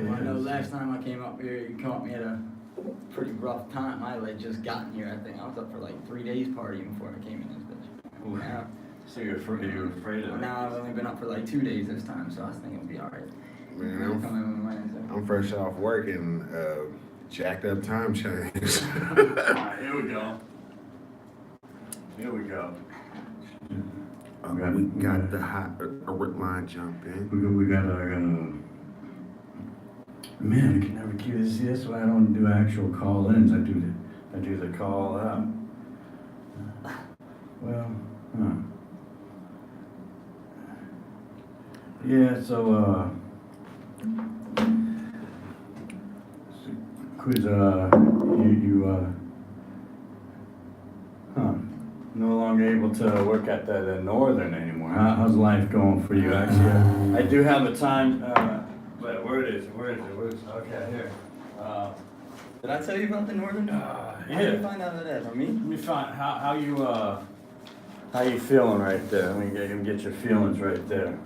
Well, I know last time I came up here, you caught me at a pretty rough time. I like just gotten here. I think I was up for like 3 days partying before I came in this bitch. Now, So you're afraid of it? now I've only been up for like 2 days this time, so I was thinking it'll be alright. Man, I'm fresh off work and jacked up time change. Alright, here we go. Here we go. We got the hot line jump in. We got our, man, I can never keep this. See, that's why I don't do actual call-ins. I do the call out. Well, yeah, so, quiz, no longer able to work at that Northern anymore. How's life going for you? Actually, I do have a time, but where is it? Okay, here. Did I tell you about the Northern? Yeah. How did you find out of that? From me? Let me find how you feeling right there. Let me get your feelings right there.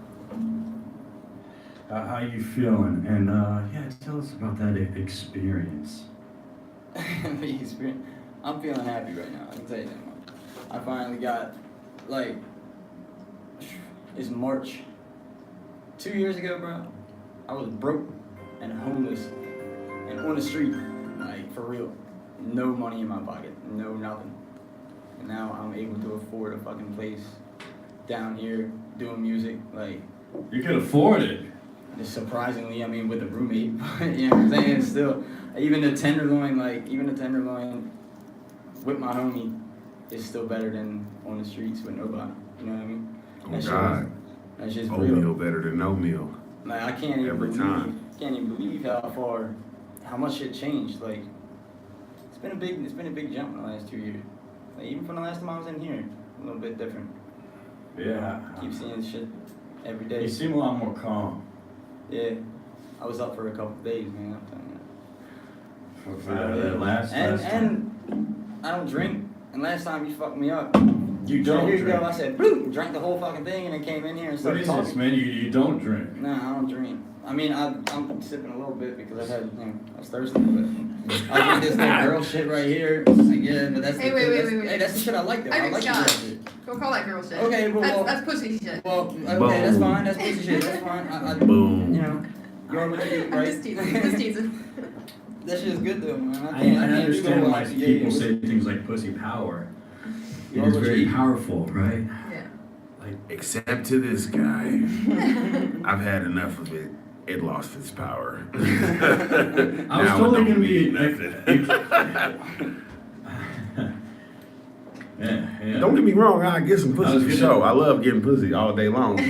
How you feeling? And yeah, tell us about that experience. The experience. I'm feeling happy right now. I can tell you that much. I finally got, like, it's March. 2 years ago, bro, I was broke and homeless and on the street, like, for real. No money in my pocket, no nothing. And now I'm able to afford a fucking place down here doing music, like. You can afford it. Just surprisingly, I mean, with a roommate, you know what I'm saying? Still, even the tenderloin with my homie is still better than on the streets with nobody. You know what I mean? Oh God. That's just real. Oatmeal better than no meal. Like I can't even believe how much shit changed. Like it's been a big jump in the last 2 years. Like even from the last time I was in here, a little bit different. Yeah. Keep seeing shit every day. You seem a lot more calm. Yeah. I was up for a couple of days, man. I'm telling you. For that last time. I don't drink. And last time you fucked me up. You don't here drink. You go. I said, boom, drank the whole fucking thing and then came in here and started talking. What is this, man? You don't drink. Nah, I don't drink. I mean, I'm sipping a little bit because I was thirsty, but I drink this little girl shit right here. Like, yeah, but that's wait. Hey, that's the shit I like though. I like the girl shit. Don't call that girl shit. Okay, well, that's pussy shit. Well, okay, that's fine. That's pussy shit. That's fine. Boom. You know, you're already right. I'm just teasing. That shit's good though, man. I understand why people say things like pussy power. It is very powerful, right? Yeah. Like, except to this guy. I've had enough of it. It lost its power. I was totally gonna be yeah. Don't get me wrong, I get some pussy for sure. I love getting pussy all day long, but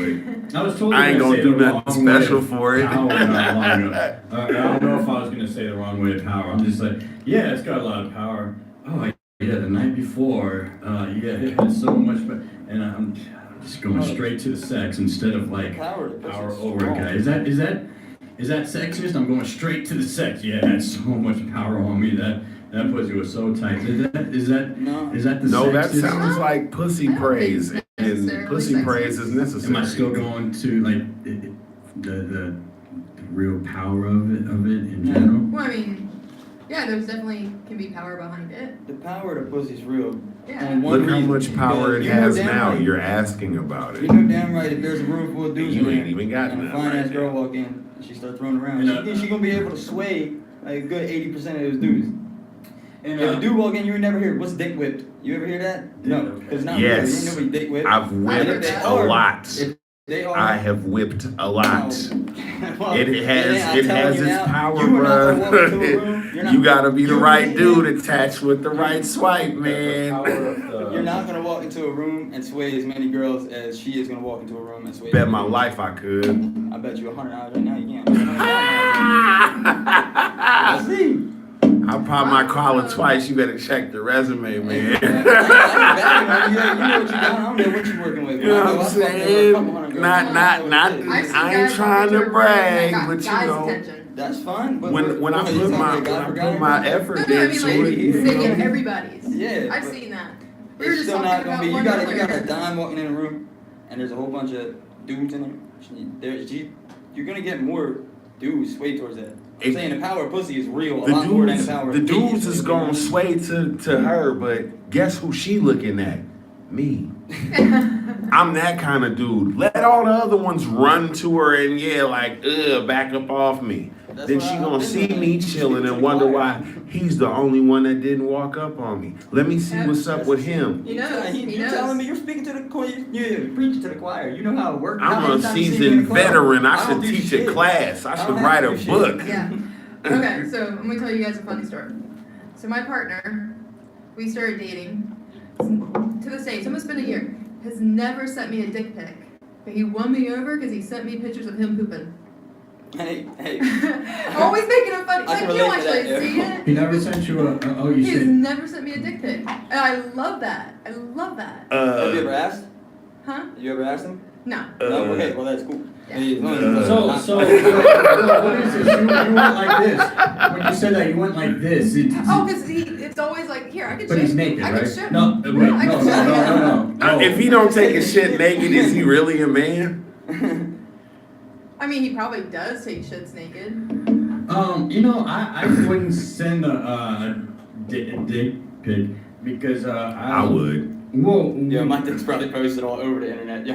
I ain't gonna do nothing special for it. I don't know if I was gonna say the wrong way of power. I'm just like, yeah, it's got a lot of power. Oh, yeah, the night before, it had so much, and I'm just going straight to the sex instead of like power over a guy. Is that sexist? I'm going straight to the sex. Yeah, it had so much power on me that pussy was so tight. Is that the No, sexist? that sounds like pussy praise, and pussy praise is necessary. Am I still going to like the real power of it in general? Well, I mean, yeah, there's definitely can be power behind it. The power of the pussy's real. Yeah. Look how much power it has now. Right. You're asking about it. You know damn right if there's a room full of dudes you in ain't even got and a none fine ass right girl now. walk in and she start throwing around, she gonna be able to sway like a good 80% of those dudes. And if a dude walk in, you would never hear, what's dick whipped? You ever hear that? No, because not really. Ain't nobody dick whipped. I've whipped a lot. I have whipped a lot. Well, it has its power, bro. bro. You gotta be the right dude attached with the right swipe, man. You're not gonna walk into a room and sway as many girls as she is gonna walk into a room and sway. Bet my life I could. I bet you $100 right now you can't. Let's see. I popped my collar twice. You better check the resume, man. You know what you got. I don't know what you're working with. You know what I'm saying? I ain't trying to brag, but you know. That's fine. But when I put my effort into it, everybody's. Yeah. I've seen that. It's still not gonna be. You got a dime walking in a room, and there's a whole bunch of dudes in there. You're gonna get more dudes sway towards that. I'm It- saying the power of pussy is real a lot more than the power of The dick dudes is gonna sway to her, but guess who she looking at? Me. I'm that kind of dude. Let all the other ones run to her and back up off me. That's Then what she I've gonna been see doing. me chilling and wonder why he's the only one that didn't walk up on me. Let me see what's up with him. He knows. He You're knows. telling me you're speaking to the choir. You're preaching to the choir. You know how it works. How I'm many a times you see me in seasoned the choir? veteran. I don't should do teach shit. a class. I I should don't write have a to do book. shit. Yeah. Okay, so I'm gonna tell you guys a funny story. So my partner, we started dating. To this day, it's almost been a year. Has never sent me a dick pic, but he won me over because he sent me pictures of him pooping. Hey. I'm always making it funny. I can Like, you don't relate to that, actually yeah. see it. He never sent you you He's said. never sent me a dick pic. And I love that. I love that. Have you ever asked? Huh? Have you ever asked him? No. No. Okay. Well, that's cool. Yeah. Hey, as long as it's So, not- what is this? You went like this. When you said that, you went like this. Oh, because it's always like, here, I can show But he's you. naked, I right? can show No, you. wait, I no, can show you. no. If he don't take a shit naked, is he really a man? I mean, he probably does take shits naked. I wouldn't send a dick pic because I would. Whoa. Yo, my dick's probably posted all over the internet, yo.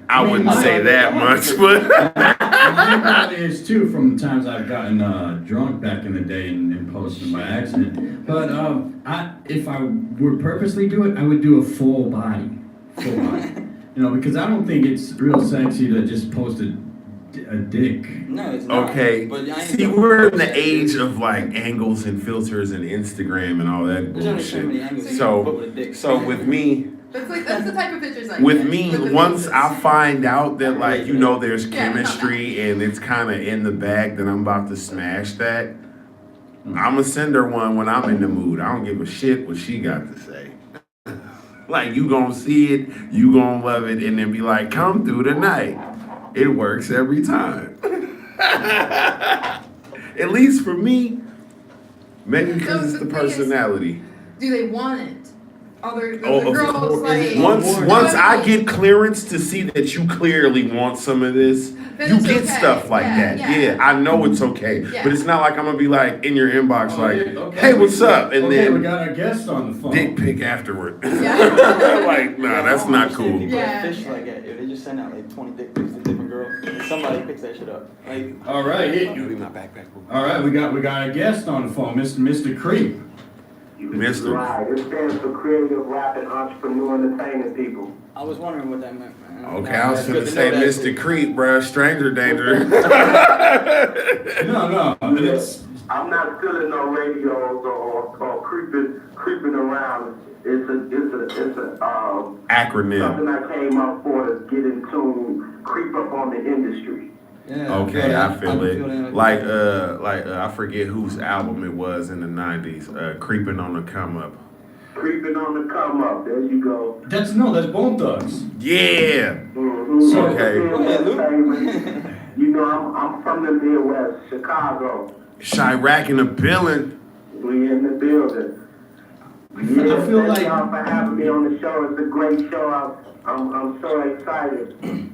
I wouldn't say that much, but Mine probably is too from the times I've gotten drunk back in the day and posted by accident. But if I would purposely do it, I would do a full body. Because I don't think it's real sexy to just post a dick. No, it's not. okay. But I ain't See, gonna- we're in the age of like angles and filters and Instagram and all that There's only so many bullshit. angles you can put So, with a dick. so with me, That's the type of pictures I with get. me, With the once faces. I find out that there's Yeah, chemistry and it's kind of in the bag that I'm about to smash that, I'ma send her one when I'm in the mood. I don't give a shit what she got to say. Like, you gonna see it, you gonna love it, and then be like, come through the night. It works every time. At least for me, maybe because So it's the the thing is- personality. Do they want it? The Oh, of girls course. like. Once I get clearance to see that you clearly want some of this, Then you it's get okay. stuff like Yeah, that. yeah. Yeah, I know it's okay. Yeah. But it's not like I'm gonna be like in your inbox Okay. hey, what's up? And okay, we then got our guest on the phone. dick pic afterward. Yeah. Like, nah, Yeah, that's I don't not understand cool. people that Yeah. fish like that. If they just send out like 20 dick pics to different girls, and somebody picks that shit up. Like, All right, Leave my backpack. all right, we got a guest on the phone, Mr. Creep. Mister. Right, it stands for Creative Rap and Entrepreneur Entertaining People. I was wondering what that meant, man. Okay, Nah, I was that's gonna good to say know that Mr. shit. Creep, bruh. Stranger danger. No, it's I'm not stealing no radios or creeping around. It's a Acronym. something I came up for to get in tune, creep up on the industry. Yeah, Okay, I feel can it. that. Like I forget whose album it was in the '90s. Creeping on the come up. Creeping on the come up. There you go. that's Bone Thugs. Yeah. Mm-hmm. So- Okay. You know, I'm from the Midwest, Chicago. Chirac in the building. We in the building. Yeah, I feel thank like- y'all for having me on the show. It's a great show. I'm so excited.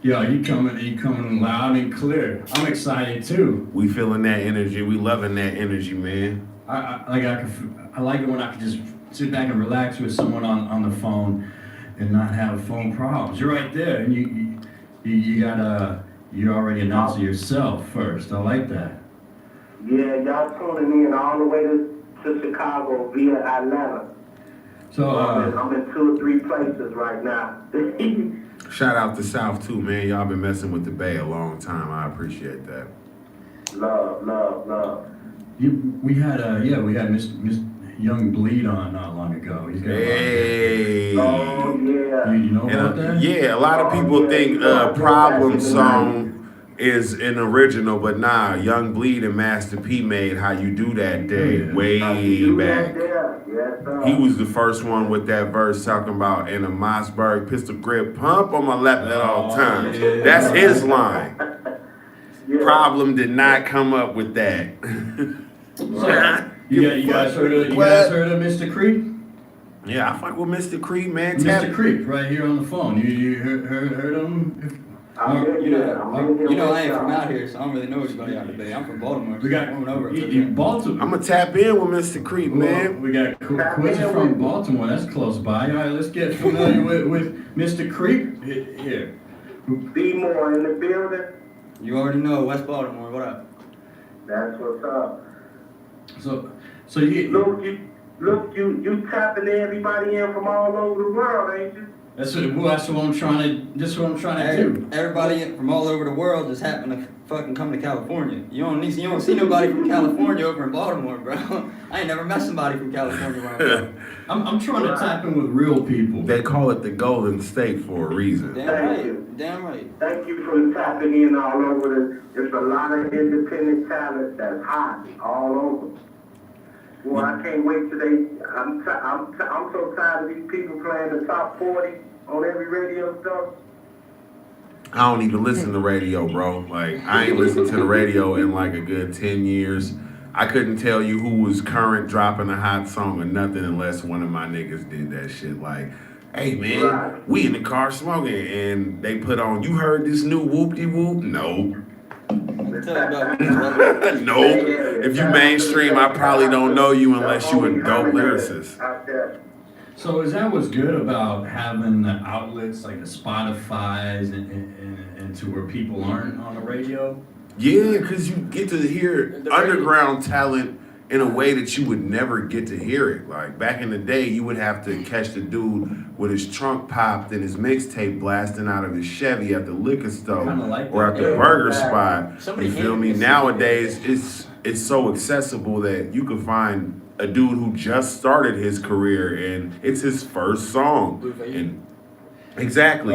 Yo, you coming loud and clear. I'm excited too. We feeling that energy. We loving that energy, man. I like it when I can just sit back and relax with someone on the phone and not have phone problems. You're right there, and you already announced it yourself first. I like that. Yeah, y'all tuning in all the way to Chicago via Atlanta. So I'm in 2 or 3 places right now. Shout out to South too, man. Y'all been messing with the Bay a long time. I appreciate that. Love. we had Miss Young Bleed on not long ago. He's got Hey. Oh, yeah. You know about that? Yeah, a lot of people think Problem Song is an original, but nah, Young Bleed and Master P made How You Do That Day Yeah. way back. Yes, sir. He was the first one with that verse talking about in a Mossberg pistol grip pump on my lap at all times. yeah. That's his line. Yeah. Problem did not come up with that. You guys heard of Mr. Creep? Yeah, I fuck with Mr. Creed, man. Tap. Mr. Creep, right here on the phone. You heard him? I'm in You here. I'm in here. know I with ain't from y'all. out here, so I don't really know anybody out the Bay. I'm from Baltimore. We got moving over. in Baltimore. I'm gonna tap in with Mr. Creep, man. We got quizzes from Baltimore. That's close by. All right, let's get familiar with Mr. Creep here. Be more in the building. You already know West Baltimore. What up? That's what's up. So you. You tapping everybody in from all over the world, ain't you? That's what I'm trying to do. Everybody from all over the world just happen to fucking come to California. You don't see nobody from California over in Baltimore, bro. I ain't never met somebody from California where I'm from. I'm trying to tap in with real people. They call it the Golden State for a reason. Damn right. Thank you for tapping in all over the. There's a lot of independent talent that's hot all over. Well, I can't wait today. I'm so tired of these people playing the top 40 on every radio show. I don't even listen to radio, bro. Like, I ain't listened to the radio in like a good 10 years. I couldn't tell you who was current dropping a hot song or nothing unless one of my niggas did that shit. Like, hey man, Right. we in the car smoking and they put on, you heard this new whoop-de-whoop? No. Tell you about me, brother. No. If you mainstream, I probably don't know you unless you a dope lyricist. Out there. So is that what's good about having the outlets like the Spotify's and to where people aren't on the radio? Yeah, because you get to hear underground talent in a way that you would never get to hear it. Like back in the day, you would have to catch the dude with his trunk popped and his mixtape blasting out of his Chevy at the liquor store Kinda like or at that. the Yeah, burger exactly. spot. Somebody You feel handed me? me Nowadays, it's so accessible that you can find a dude who just started his career and it's his first song. And exactly.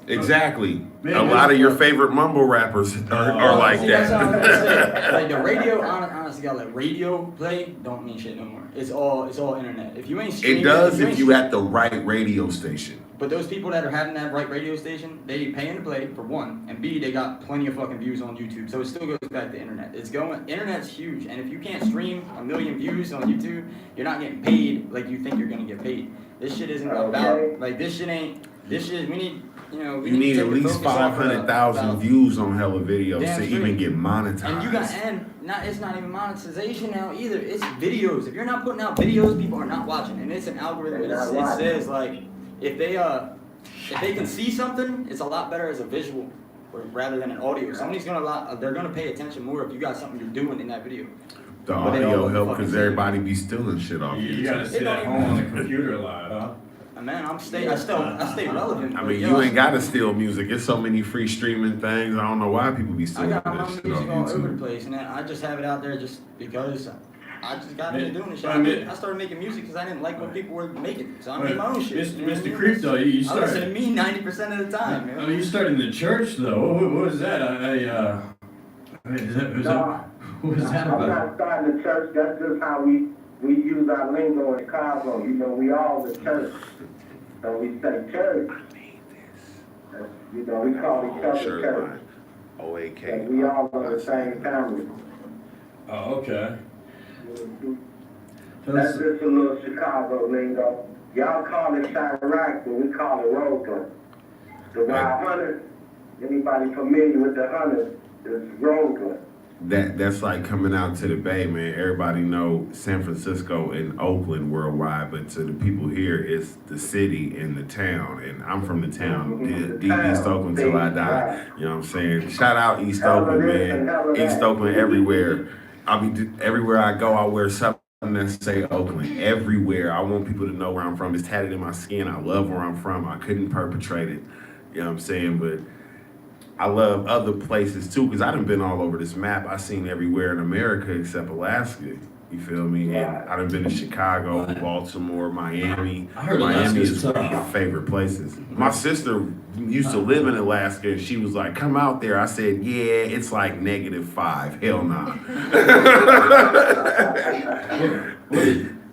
Exactly. Man, a lot of your favorite mumble rappers are like See, that's what I'm that. gonna say. Like the radio, honestly, got like radio play don't mean shit no more. It's all internet. If you ain't streaming, It does ain't if you at the right radio station. But those people that are having that right radio station, they paying to play for one, and B, they got plenty of fucking views on YouTube. So it still goes back to internet. Internet's huge, and if you can't stream 1 million views on YouTube, you're not getting paid like you think you're gonna get paid. This shit isn't about like this shit. We need. We You need to at take the least focus off of 500,000 about- views on hella videos Damn to straight. even get monetized. And it's not even monetization now either. It's videos. If you're not putting out videos, people are not watching. And it's an algorithm. It says like if they can see something, it's a lot better as a visual rather than an audio. They're gonna pay attention more if you got something you're doing in that video. The But they all audio look help fucking because same. everybody be stealing shit off You you. gotta sit at home on the computer a lot, huh? And man, I stay relevant. I but mean, yo, you ain't gotta steal music. There's so many free streaming things. I don't know why people be I stealing got my that shit music all off over the YouTube. place, and I just have it out there just because I just got into doing this shit. I mean- I started making music because I didn't like what people were making, so I Right. made my own shit. Mr. Creep, though, you I listen to started. me 90% of the time, man. I mean, you started in the church, though. What was that? What was that I'm about? not starting the church. That's just how we use our lingo in Chicago. We all the church. So we say church. We call each other Shirt church. line. OAK. And we all are the same family. Oh, okay. That's just a little Chicago lingo. Y'all call it Chirac, but we call it Roseland. The Wild Hunters, anybody familiar with the Hunters, is Roseland. That's like coming out to the Bay, man. Everybody know San Francisco and Oakland worldwide, but to the people here, it's the city and the town. And I'm from the town, the East Oakland till I die. You know what I'm saying? Shout out East Oakland, man. East Oakland everywhere. Everywhere I go, I wear something that say Oakland. Everywhere. I want people to know where I'm from. It's tatted in my skin. I love where I'm from. I couldn't perpetrate it. You know what I'm saying? But I love other places too, because I done been all over this map. I seen everywhere in America except Alaska. You feel me? And I done been to Chicago, Baltimore, Miami. I heard Miami Alaska's is one of my tough. favorite places. My sister used to live in Alaska and she was like, come out there. I said, yeah, it's like -5. Hell nah.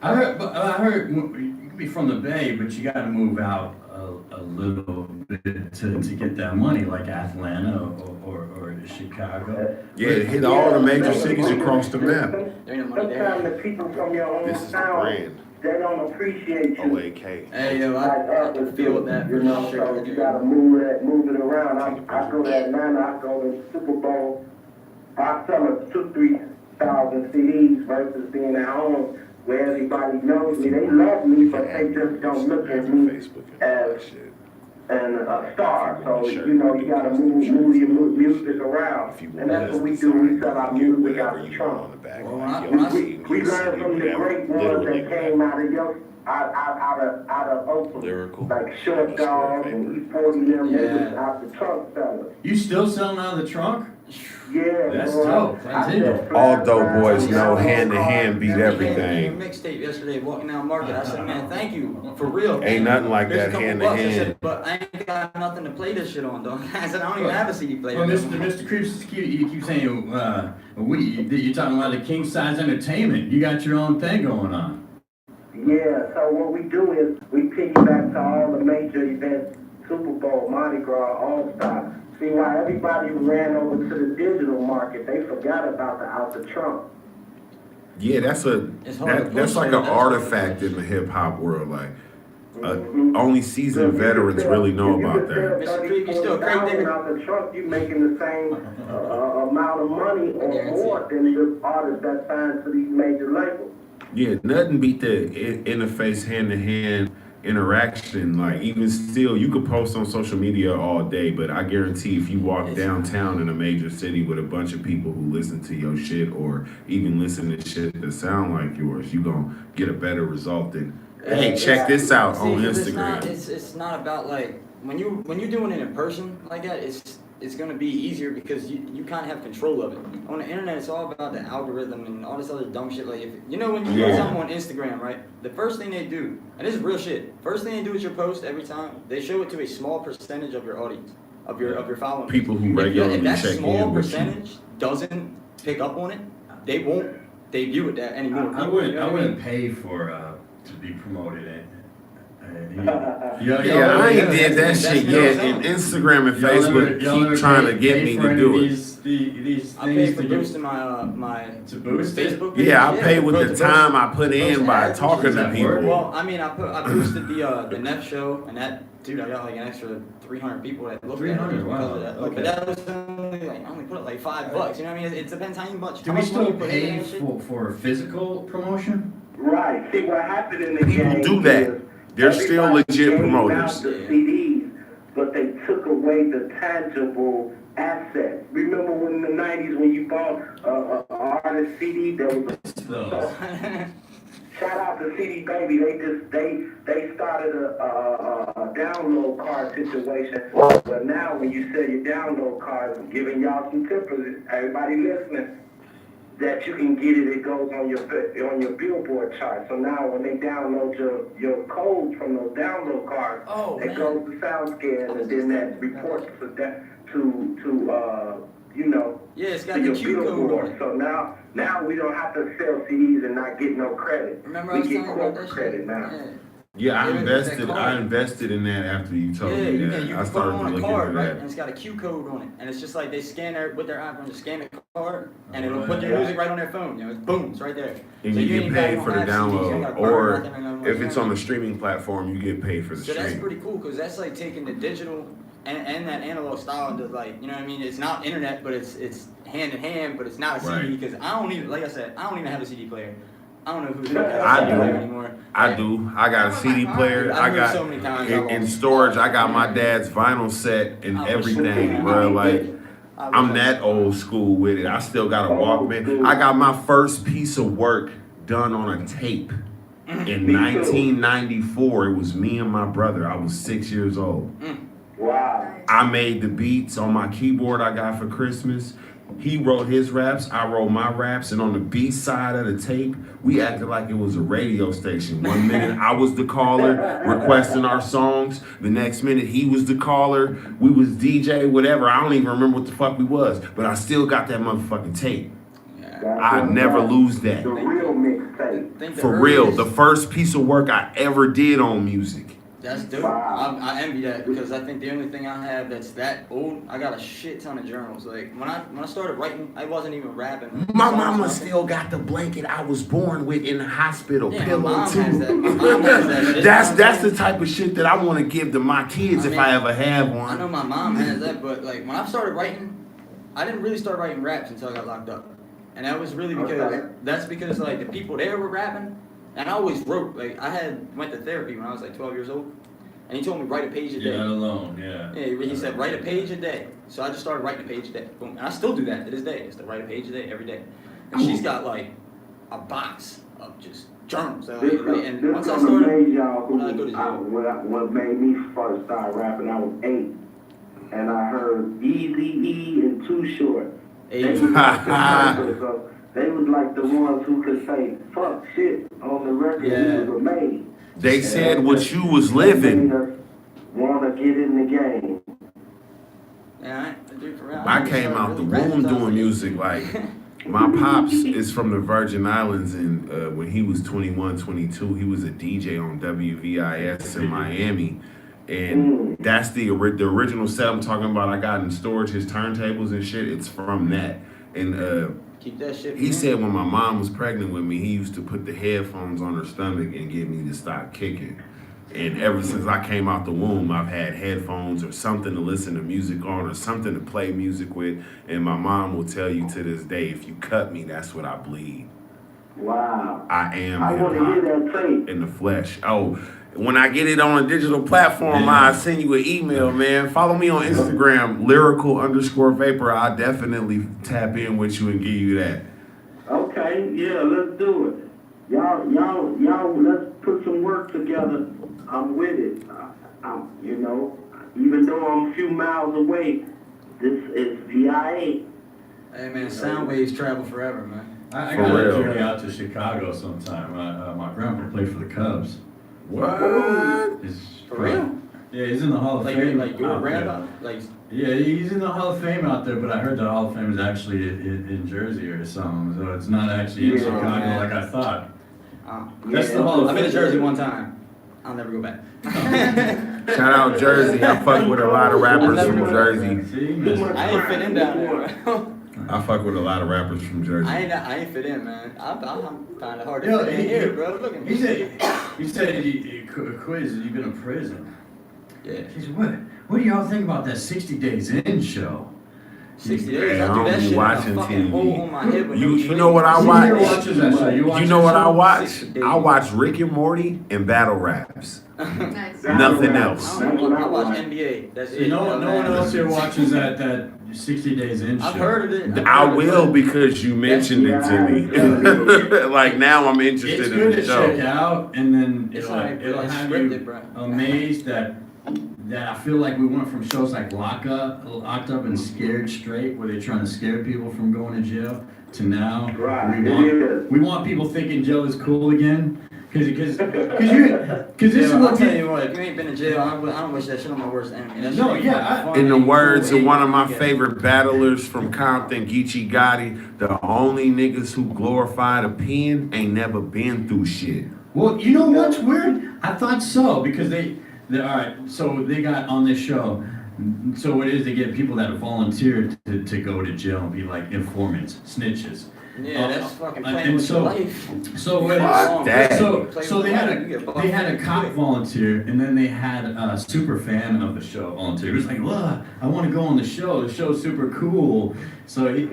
I heard you can be from the Bay, but you got to move out a little bit to get that money, like Atlanta or Chicago. Yeah, it hit all the major cities across the map. There ain't no money there. Sometimes the people from your This is the hometown brand. they don't appreciate you. OAK. Hey, yo, Like I us feel that you for know, sure. so you gotta move it around. I go to Atlanta, I go to Super Bowl, I sell 2,000-3,000 CDs versus being at home where everybody knows me. They love me, but they just don't look at me as a star. So, you know, you gotta move your music around. And that's what we do. We sell our music out the trunk. We learn from the great ones that came out of Oakland. Like Short Dog and E40 them, they was out the trunk sellers. You still selling out of the trunk? Yeah, That's boy. dope. Continue. All dope boys know hand to hand beat Your everything. mixtape yesterday, walking down Market. I said, man, thank you for real. Ain't nothing like Here's a that couple hand to bucks. I hand. said, but I ain't got nothing to play this shit on, dog. I said, I don't even have a CD player. Well, Mr. Creeps, you keep saying you're talking about the king size entertainment. You got your own thing going on. Yeah, so what we do is we piggyback to all the major events, Super Bowl, Mardi Gras, All-Star. See, why everybody ran over to the digital market, they forgot about the out the trunk. Yeah, that's like an artifact in the hip hop world. Like, only seasoned veterans really know about that. Mr. Creep, you still great, nigga. Out the trunk, you making the same amount of money or more than the artists that signed to these major labels. Yeah, nothing beat the interface hand-to-hand interaction. Like, even still, you could post on social media all day, but I guarantee if you walk downtown in a major city with a bunch of people who listen to your shit or even listen to shit that sound like yours, you gonna get a better result than, hey, check this out on Instagram. It's not about like when you're doing it in person like that. It's gonna be easier because you kind of have control of it. On the internet, it's all about the algorithm and all this other dumb shit. Like, when you put something on Instagram, right? The first thing they do, and this is real shit. First thing they do with your post every time, they show it to a small percentage of your audience, of your following. People who regularly if that check small in with you. percentage doesn't pick up on it, they won't debut it that anymore. I wouldn't pay for to be promoted. Yeah, I ain't did that shit yet. And Instagram and Facebook keep trying to get me to do it. These I pay things for to get boosting my to boost it? Facebook page. Yeah, I pay with the time I put in by talking to people. Well, I mean, I boosted the Neff show, and that, dude, I got like an extra 300 people that looked at it. 300, wow, because of that. Like, okay. but that was only like, I only put it like $5. You know what I mean? It depends how much. Do how we much money still you put pay in that shit. for physical promotion? Right. See, what happened in the People game do that. is They're still everybody legit gave promoters. out the CDs, but they took away the tangible asset. Remember when in the 90s when you bought an artist CD, there was a shout out to CD Baby. They started a download card situation. But now when you sell your download cards, I'm giving y'all some tips, everybody listening, that you can get it. It goes on your Billboard chart. So now when they download your codes from those download cards, it goes to SoundScan, and then that reports to you know, Yeah, it's got to the your Q code on Billboard. it. So now we don't have to sell CDs and not get no credit. Remember I We was get telling you about corporate that credit shit? now. Yeah, Yeah, that card. I invested in that after you told me You that. can I put it started on a looking card, at right? that. And it's got a Q code on it, and it's just like they scan with their iPhone, just scan the card, and it'll Right. put your music right on their phone. You know, it's boom, it's right there. And So you ain't get paid gotta for the have CDs, you ain't download, gotta burn or nothing or nothing if like it's that. on the streaming platform, you get paid for the So that's stream. pretty cool, because that's like taking the digital and that analog style into, like, you know what I mean? It's not internet, but it's hand in hand, but it's not a CD, Right. because I don't even, like I said, I don't even have a CD player. I don't know who's got I a CD do. player anymore. I do. I got a CD player. I've I moved got so many times, I in lost. storage. I got my dad's vinyl set and I wish- everything, bro. Like, I'm that old school with it. I still got a Walkman. I got my first piece of work done on a tape in 1994. It was me and my brother. I was 6 years old. Wow. I made the beats on my keyboard I got for Christmas. He wrote his raps, I wrote my raps, and on the B side of the tape, we acted like it was a radio station. One minute I was the caller requesting our songs. The next minute he was the caller. We was DJ, whatever. I don't even remember what the fuck we was, but I still got that motherfucking tape. I never lose that. The real mixtape. Think the For real, earliest- the first piece of work I ever did on music. That's dope. Wow. I envy that because I think the only thing I have that's that old, I got a shit ton of journals. Like when I started writing, I wasn't even rapping. My mama still got the blanket I was born with in the hospital Yeah, my pillow mom too. has that. My mom has that shit. That's the type of shit that I want to give to my kids if I ever have I know one. my mom has that, but like when I started writing, I didn't really start writing raps until I got locked up, and that was really because like the people there were rapping, and I always wrote. Like I went to therapy when I was like 12 years old, and he told me write a page a day. You're not alone, yeah. Yeah, he said write a page a day. So I just started writing a page a day. Boom, and I still do that to this day. Just to write a page a day every day. And she's got like a box of just journals. And once I started, made y'all when I go to jail. what made me first start rapping, I was 8. And I heard Eazy-E and Too Short. They was like the ones who could say fuck shit on the record. Yeah. We was amazed. They said what you was living. Want to get in the game. Yeah, I do for real. I came out the womb doing music. Like my pops is from the Virgin Islands, and when he was 21, 22, he was a DJ on WVIS in Miami. And that's the original set I'm talking about. I got in storage, his turntables and shit. It's from that. And Keep that shit. he said when my mom was pregnant with me, he used to put the headphones on her stomach and get me to stop kicking. And ever since I came out the womb, I've had headphones or something to listen to music on or something to play music with. And my mom will tell you to this day, if you cut me, that's what I bleed. Wow. I am I want to hear hip-hop that tape. in the flesh. Oh, when I get it on a digital platform, I'll send you an email, man. Follow me on Instagram, lyrical_vapor. I'll definitely tap in with you and give you that. Okay, yeah, let's do it. Y'all, let's put some work together. I'm with it. Even though I'm a few miles away, this is VIA. Hey man, sound waves travel forever, man. I For got a real. journey out to Chicago sometime. My grandpa played for the Cubs. What? For real? Yeah, he's in the Hall of Fame. Like your out there. grandpa? Like Yeah, he's in the Hall of Fame out there, but I heard the Hall of Fame is actually in Jersey or something, so it's not actually in Chicago yeah. like I thought. That's the Hall of I've been to Fame. Jersey one time. I'll never go back. Shout out Jersey. I fuck with a lot of rappers from Jersey. See, Mr. I ain't fit in down there, bro. I fuck with a lot of rappers from Jersey. I ain't fit in, man. I'm kind of hard to Yo, fit in here, bro. Look at me. He said you quiz, you've been in prison. Yeah. He said, what do y'all think about that 60 Days In show? 60 Man, days. I I do don't that be shit in a watching fucking TV. hole on my head with no You know what I sleep. watch? Who here watches that show? You watch You know what I that watch? 60 days. I watch Rick and Morty and battle raps. Nice. Nothing else. I watch NBA. That's show? it. No one else here watches that 60 Days In show. I've heard of it. I will because you mentioned it to me. Like now I'm interested It's in good the to check show. out, and then It's it'll, like- it'll it's have scripted, you bro. amazed that I feel like we went from shows like Locked Up and Scared Straight, where they're trying to scare people from going to jail, to now Right. we want people thinking jail is cool again. Because this is I'll what tell you what, if you ain't been in jail, I don't wish that shit on my worst enemy. That No, shit yeah, fucking funny. In the words of Cool. one of my Yeah. favorite battlers from Compton, Geechee Gotti, the only niggas who glorify the pen ain't never been through shit. Well, you know what's weird? I thought so, because they all right, so they got on this show, so it is they get people that have volunteered to go to jail and be like informants, snitches. Yeah, that's fucking and playing with so- your life. So Fuck that. so they had a cop volunteer, and then they had a super fan of the show volunteer. He was like, "Look, I want to go on the show. The show's super cool." So you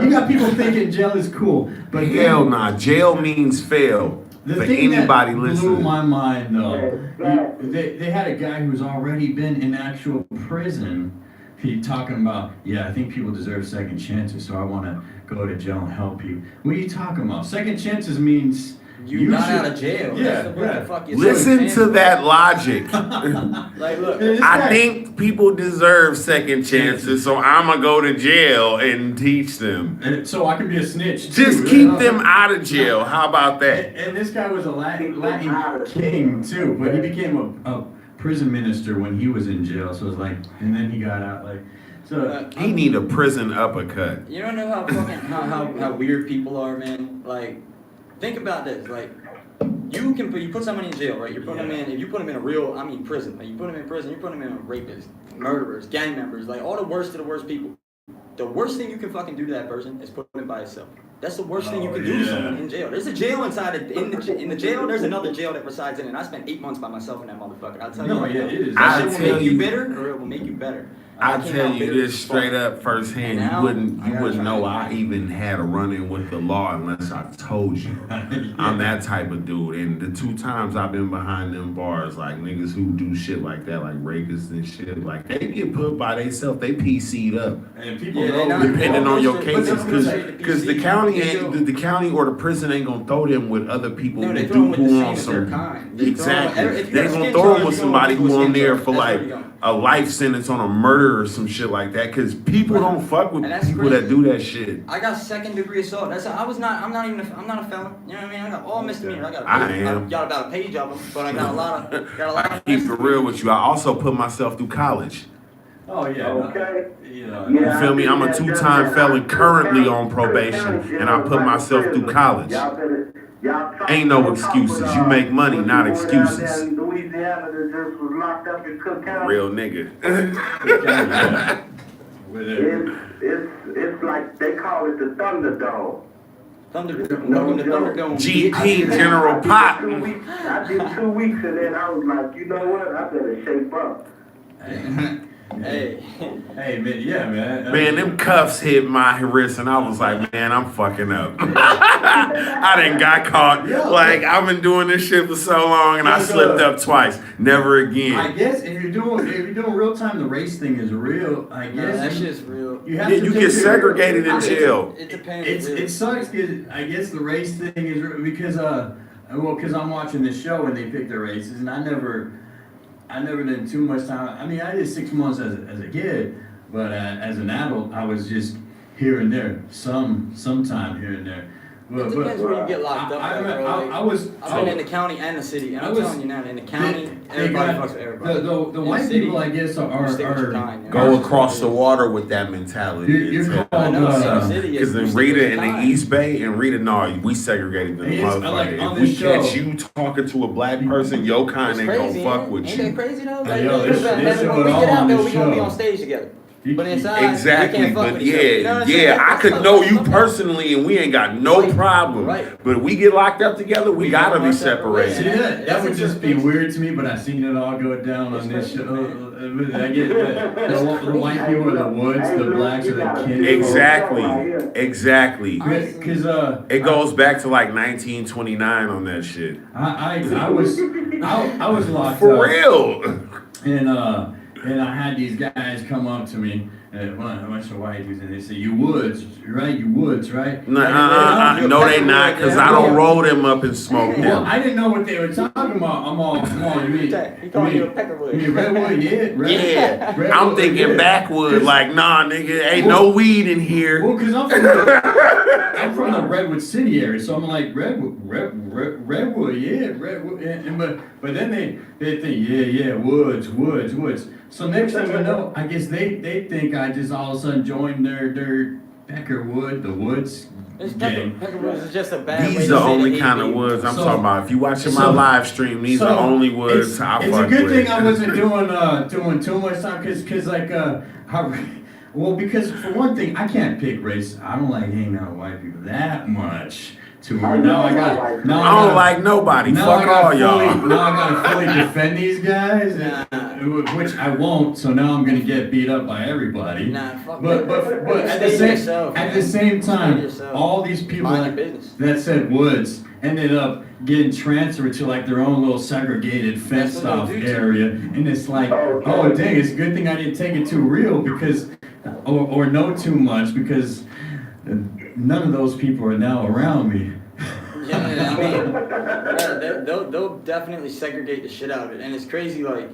got people thinking jail is cool, but Hell nah, jail means fail. the For thing anybody that blew listening. my mind though, Yeah. they had a guy who's already been in actual prison. He talking about, I think people deserve second chances, so I want to go to jail and help people. What are you talking about? Second chances means You got should- out of jail. Yeah, That's what yeah. the fuck you Listen saying, to man. that logic. Like, look. This I guy- think people deserve second chances, so I'ma go to jail and teach them. And so I can be a snitch too, Just you keep know? them out of jail. How about that? And this guy was a Latin king too, but he became a prison minister when he was in jail. So it's like, and then he got out. Like, so He need a prison uppercut. You don't know how fucking how weird people are, man. Like, think about this. Like, you put somebody in jail, right? You're putting them in. If you put them in a real, I mean, prison. Like you put them in prison. You're putting them in rapists, murderers, gang members, like all the worst of the worst people. The worst thing you can fucking do to that person is put him by himself. That's the worst thing you can do to someone in jail. There's a jail inside in the jail. There's another jail that resides in it. And I spent 8 months by myself in that motherfucker. I'll tell you. No, yeah, it is. That shit I will tell make you you- bitter, or it will make you better. I came tell out you bitter this as straight fuck. up firsthand. And now, You I wouldn't gotta know try I even had a run-in with the law unless I told you. I'm that type of dude. And the 2 times I've been behind them bars, like niggas who do shit like that, like rapists and shit, like they get put by themselves. They PC'd up. And people Yeah, they know. not- Depending on your But cases, that's what I'm saying, because the PC, county they ain't do. the county or the prison ain't gonna throw them with other people No, who they throw them with the who same on as their some kind. They throw them- exactly. if you They got a gonna skin throw charge, them with you somebody gonna who do a on skin there charge. for That's like where you going. a life sentence on a murder or some shit like that. Because people don't fuck with And that's people crazy. that do that shit. I got 2nd-degree assault. I'm not a felon. You know what I mean? I got all misdemeanors. I am. Got about a page of them, but I got a lot of. I keep it real with you. I also put myself through college. Oh yeah. Okay. You know. You Yeah, feel me? I'm a I did 2-time that. felon currently on probation, and I put myself through college. Ain't no excuses. You make money, not excuses. Louisiana that just was locked up in Cook County. Real nigga. It's like they call it the Thunderdome. Welcome to Thunderdome. GP General Pop. I did 2 weeks and then I was like, you know what? I better shape up. Hey. Hey man, yeah man. Man, them cuffs hit my wrist, and I was like, man, I'm fucking up. I done got caught. Like, I've been doing this shit for so long, and I slipped up twice. Never I again. guess if you're doing real time, the race thing is real. I Yeah, guess that shit's real. you have Yeah, to you take get your- segregated in jail. It depends. It sucks because I guess the race thing is because because I'm watching this show and they pick their races and I never did too much time. I mean, I did 6 months as a kid, but as an adult, I was just here and there, sometime here and there. It depends where you get locked up. I've been in the county and the city, and I'm telling you now, in the county, everybody fucks with everybody. The white city, people, I guess, you stick with your kind, you know? Go across the water with that mentality. You're I know, called, city is- Because you in stick with Rita your in the kind. East Bay and Rita, no, we segregated them It's like motherfucker. on If we this show- catch you talking to a black person, your kind It's ain't gonna crazy, fuck ain't with Ain't that you. crazy though? Hey, yo, this when show we it get all out on there, this we gonna be show. on stage together. But inside, Exactly, we can't fuck but with each other. You know what I'm saying? I That's could tough. know That's you tough. personally and we ain't got no Right, problem. right. But we get locked up together, we gotta be locked up, separated. See that? That would just be weird to me, but I've seen it all go down on this show. I get the white people are the woods, the blacks are the kids. Exactly. Because It goes back to like 1929 on that shit. I was locked For up. real. And I had these guys come up to me, a bunch of white dudes, and they say, "You Woods, right? You Woods, right?" No, they not, because I don't roll them up and smoke Well, them. I didn't know what they were talking about. I'm all, you mean? He called you a peckerwood. You mean redwood? Yeah, Yeah, redwood, I'm thinking yeah. backwood, like, nah, nigga, ain't no weed in here. Well, because I'm from the Redwood City area, so I'm like Redwood, yeah, Redwood. But then they think, yeah, woods. So next thing you know, I guess they think I just all of a sudden joined their Peckerwood, the Woods gang. Peckerwoods is just a bad way These to the say only the kind of ABV. woods I'm So- talking about. If you watching my so- live stream, these are the only woods I It's a fuck good with. thing I wasn't doing too much time, because like because for one thing, I can't pick race. I don't like hanging out with white people that much. Now I don't like nobody. Fuck all y'all. Now I gotta fully defend these guys, which I won't. So now I'm gonna get beat up by everybody. Nah, fuck But that. at the same time, yourself. all these people Mind your business. that said Woods ended up getting transferred to like their own little segregated fenced what off they do to area, and it's like, oh dang, it's a good thing I didn't take it too real because, or know too much, because none of those people are now around me. Yeah, I mean, they'll definitely segregate the shit out of it, and it's crazy. Like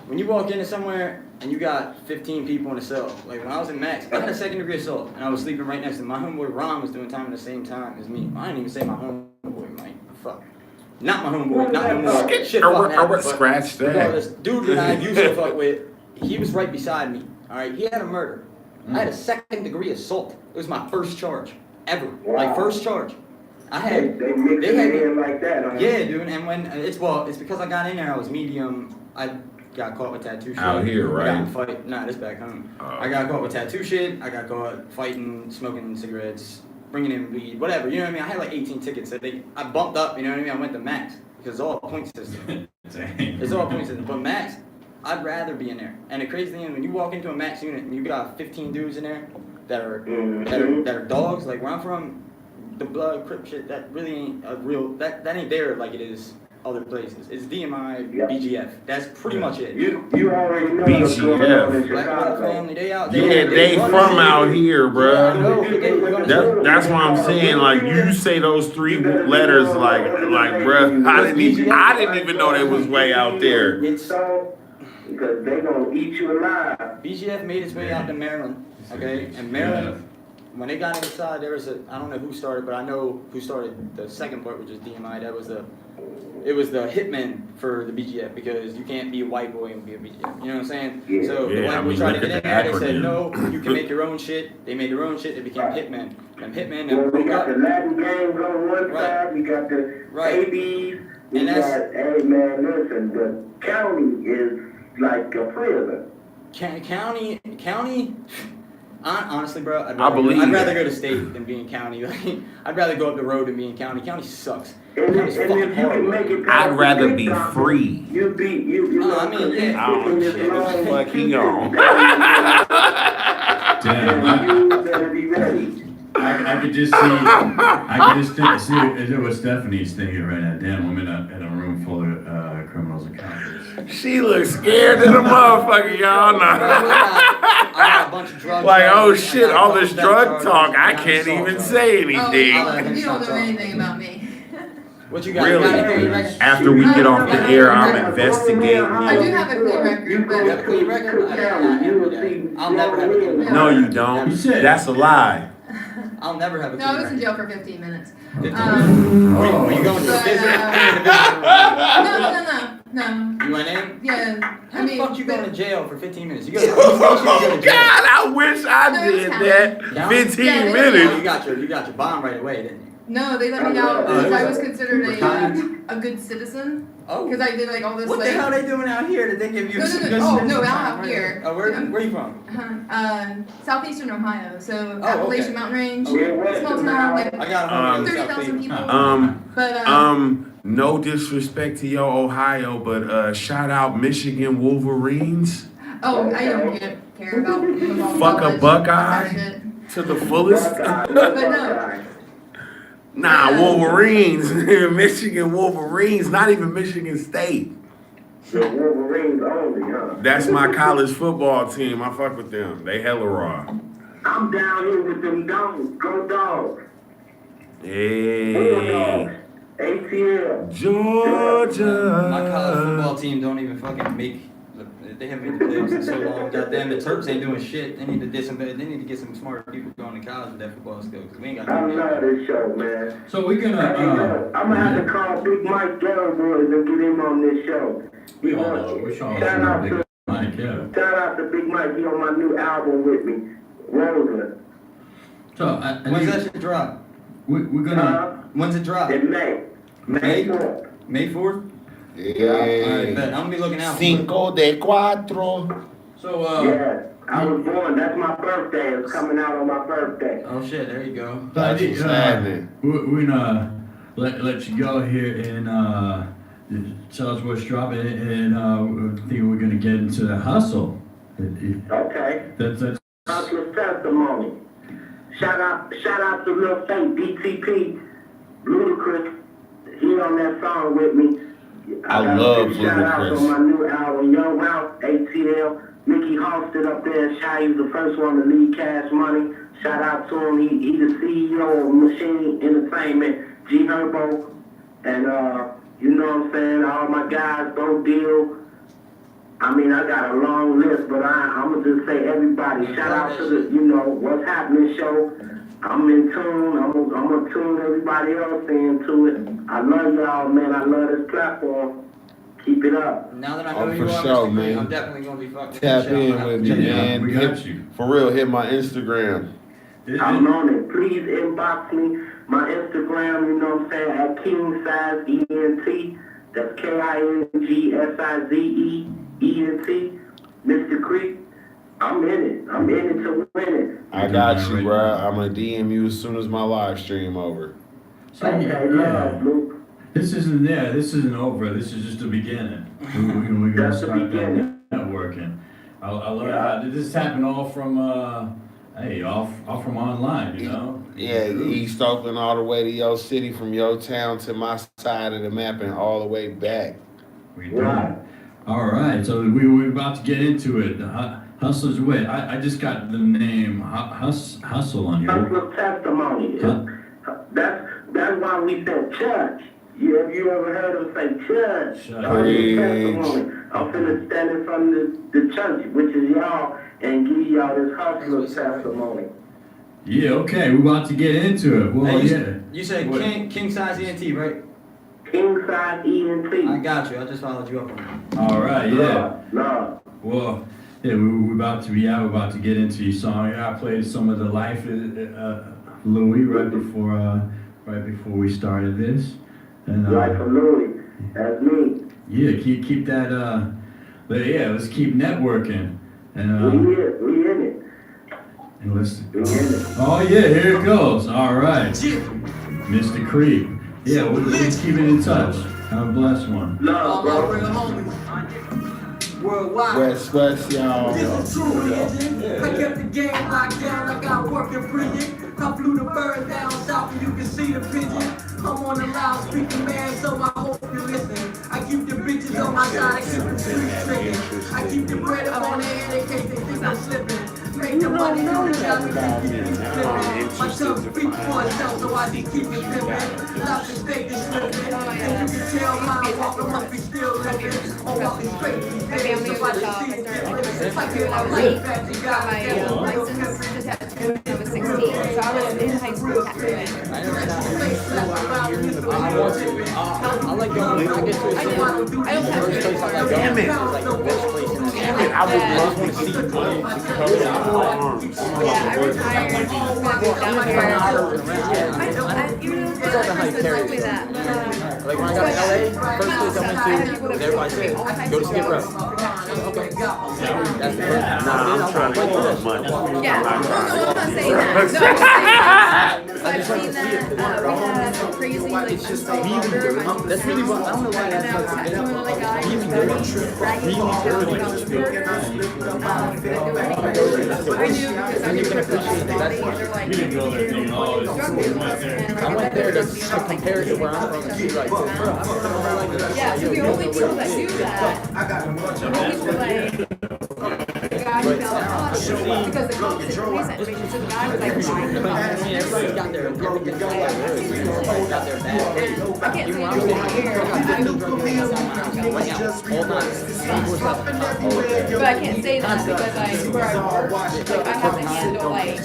when you walk into somewhere and you got 15 people in a cell. Like when I was in Max, I had a 2nd-degree assault, and I was sleeping right next to my homeboy. Ron was doing time at the same time as me. I didn't even say my homeboy, Mike. Fuck. Not my homeboy. Not homeboy. Shit, fucking happened, but Scratch that. regardless, dude that I used to fuck with, he was right beside me. All right, he had a murder. I had a 2nd-degree assault. It was my first charge ever. Like first charge. I had. They mix They had. it in like that. Huh? Yeah, dude. And when it's because I got in there. I was medium. I got caught with tattoo shit. Out here, I got in right? a fight. Nah, this back home. Oh. I got caught with tattoo shit. I got caught fighting, smoking cigarettes, bringing in weed, whatever. You know what I mean? I had like 18 tickets. So I bumped up. You know what I mean? I went to max because it's all a point system. It's all a point system. But max, I'd rather be in there. And the crazy thing is when you walk into a max unit and you got 15 dudes in there that are dogs. Like where I'm from, the blood crip shit that really ain't a real that ain't there like it is other places. It's DMI, Yep. BGF. That's pretty much it. You already know what's going on in Black Metal Chicago. family, they out. Yeah, they run from the out city. here, Yeah, I bruh. know, but they run That's why I'm saying, like, you say those three letters, like, bruh, I didn't even know they was way out there. It's Because they gonna eat you alive. BGF made its way out to Maryland, okay? And Maryland, when they got inside, there was I don't know who started, but I know who started the second part, which is DMI. It was the hitman for the BGF because you can't be a white boy and be a BGF. You know what I'm saying? Yeah. So the Yeah, white I boy mean, tried to look get in at there. the They said, acronym. no, you can make your own shit. They made their own shit. They became hitmen. Them hitmen Well, that we broke got up. the Latin gangs on one Right. side, we got the Right. ABs, we And got, that's- hey man, listen, the county is like a prison. County. Honestly, bro, I'd believe rather that. go to state than be in county. Like, I'd rather go up the road than be in county. County sucks. And County's if fucking you can horrible. make it I'd past rather the be big doctor, free. You Oh, I mean, yeah. Oh, shit, what the fuck he on? Damn, You better be ready. I could just see what Stephanie's thinking right now. Damn, I'm in a room full of criminals and cops. She looks scared to the motherfucker, y'all know. I got a bunch of drug Like, oh charges. I shit, got all a this couple drug theft talk, charges. I got can't assault even charges. say Oh, anything. you don't know anything about me. What you got? Really? You got anything you reckon? After we get off the air, I'm investigating I do you. have a clean record, but You have a clean record? I'll never have a clean record. No, you don't. You said- That's a lie. I'll never have a no, I clean was in record. jail for 15 minutes. 15 Um, Were you going to a but, visit? no. You went in? Yeah, How the fuck you going to but- jail for 15 minutes? You go to the police station, you go Oh to jail. God, I wish I did that. County? 15 Yeah, Oh, minutes. you got your bond right away, didn't you? No, they let me out because I was considered Retired? a good citizen. Oh. Because I did like all this What the like. hell are they doing out here that they give you No, some no, good no. Oh, shit no, sometime? out here. Oh, where are you from? Southeastern Ohio, so Oh, Appalachian okay. Mountain Range, Okay. small town, like I got a homie in the 30,000 South people. But No disrespect to your Ohio, but shout out Michigan Wolverines oh, I don't care about football. Fuck a college, Buckeye? that shit. to the fullest. But no. Nah, Wolverines, Michigan Wolverines, not even Michigan State. The Wolverines only, huh? That's my college football team. I fuck with them. They hella raw. I'm down here with them dogs. Go dogs. Hey, Bulldogs. ATL. Georgia. My college football team don't even fucking make. They haven't made the playoffs in so long. Goddamn, the Terps ain't doing shit. They need to get some smarter people going to college with that football skill because we ain't got I no. love this show, man. So we're gonna. I'm gonna have to call Big Mike Ghetto Boys and get him on this show. We all know. We should all Shout out know to Big Mike, yeah. shout out to Big Mike. He on my new album with me, Roseland. So When's that shit drop? we're gonna. When's it drop? In May. May 4th. May 4th? Yeah. Alright, bet. I'm gonna be looking out for it. Cinco de cuatro. So Yeah, I was born. That's my birthday. It's coming out on my birthday. Oh shit, there you go. That's what's happening. we're gonna let you go here and tell us what's dropping, and I think we're gonna get into the hustle. Okay. That's Hustler's testimony. Shout out to Lil Fate, DTP, Ludacris. He on that song with me. I got a love big shout out Ludacris. on my new album, Young Ralph, ATL. Mickey Halstead up there in Shy. He was the first one to lead Cash Money. Shout out to him. He the CEO of Machine Entertainment, G Herbo. And you know what I'm saying? All my guys, Bo Deal. I mean, I got a long list, but I'm going to just say everybody. Shout out to the, What's Happening show. I'm in tune. I'm going to tune everybody else into it. I love y'all, man. I love this platform. Keep it up. Now that I Oh, know you for are, sure, Mr. Green, man. I'm definitely gonna be fucking. Tap in with me, Yeah, man. we got you. For real, hit my Instagram. I'm on it. Please inbox me. My Instagram, you know what I'm saying, at King Size ENT. That's KINGSIZEENT. Mr. Creek, I'm in it. I'm in it to win it. I got you, bro. I'm gonna DM you as soon as my live stream over. So, Okay, love, Luke. This isn't over. This is just the beginning. We're gonna That's the start beginning. networking. I learned how this happened all from all from online, you know. Yeah, East Oakland all the way to your city, from your town to my side of the map, and all the way back. We do. All right, so we're about to get into it. Hustler's Way. I just got the name Hustle on here. Hustler testimony. That's why we said church. Yeah, if you ever heard them say church, Preach. testimony. I'm finna stand in front of the church, which is y'all, and give y'all this hustler testimony. Yeah, okay, we're about to get into it. Well, Hey, you said King Size ENT, right? King Size ENT. I got you. I just followed you up on it. all right, yeah. No. Well, yeah, we're about to get into your song. I played some of the Life Louis right before we started this. And Right for Louis. That's me. yeah, keep that let's keep networking. And We in it. and let's We in it. oh yeah, here it goes. All right. Mr. Creek. Yeah, let's keep it in touch. Have a blessed one. Love, All my bro. real homies. Worldwide. West, y'all. This is true religion. I kept the game locked down. I got work in prison. I flew the bird down south and you can see the pigeon. I'm on the loudspeaker, man, so I hope you listen. I keep the bitches on my side, I keep the streets tripping. I keep the bread up on their head in case they think I'm slipping. Make the money, got me thinking my tongue speaks for itself, so I just keep it pimping. Stop the state is slipping. And you can tell my walker must be still living. Or walking straight these days, so I just see it different. It's like you're like that, you got My license to tattoo when I was 16, so I was in high school tattooing. I like going. I get to a city. I don't First place I like going Damn it. is like the best place in the Damn it, I would love to see one cover my arms. Yeah, I retired down here. It's all the hype carries. Like when I got to LA, first place I went to, everybody said, go to Skid Row. Okay. That's the first. Nah, I'm trying to get money. Yeah, no, I'm not saying that. No, I'm saying so I've seen that we had some crazy like unsolved murder. That's really what I don't know why that's Tattooing another guy who's bragging about the murder. I knew because I knew because of the body and they're like, You didn't go there thinking, oh, it's drug cool. dealers. You went there. And, like, I went there to everybody's like, compare it to where I'm from and see like, bro, I don't know like this. yeah, so the only people that do that, the only people like, the guy who found the body, because the cops didn't police it, so the guy was like lying about it. Everybody's got their everything got their bad. I can't say Even when I I'm was in here, but I can't say that because where I work, like I have to handle like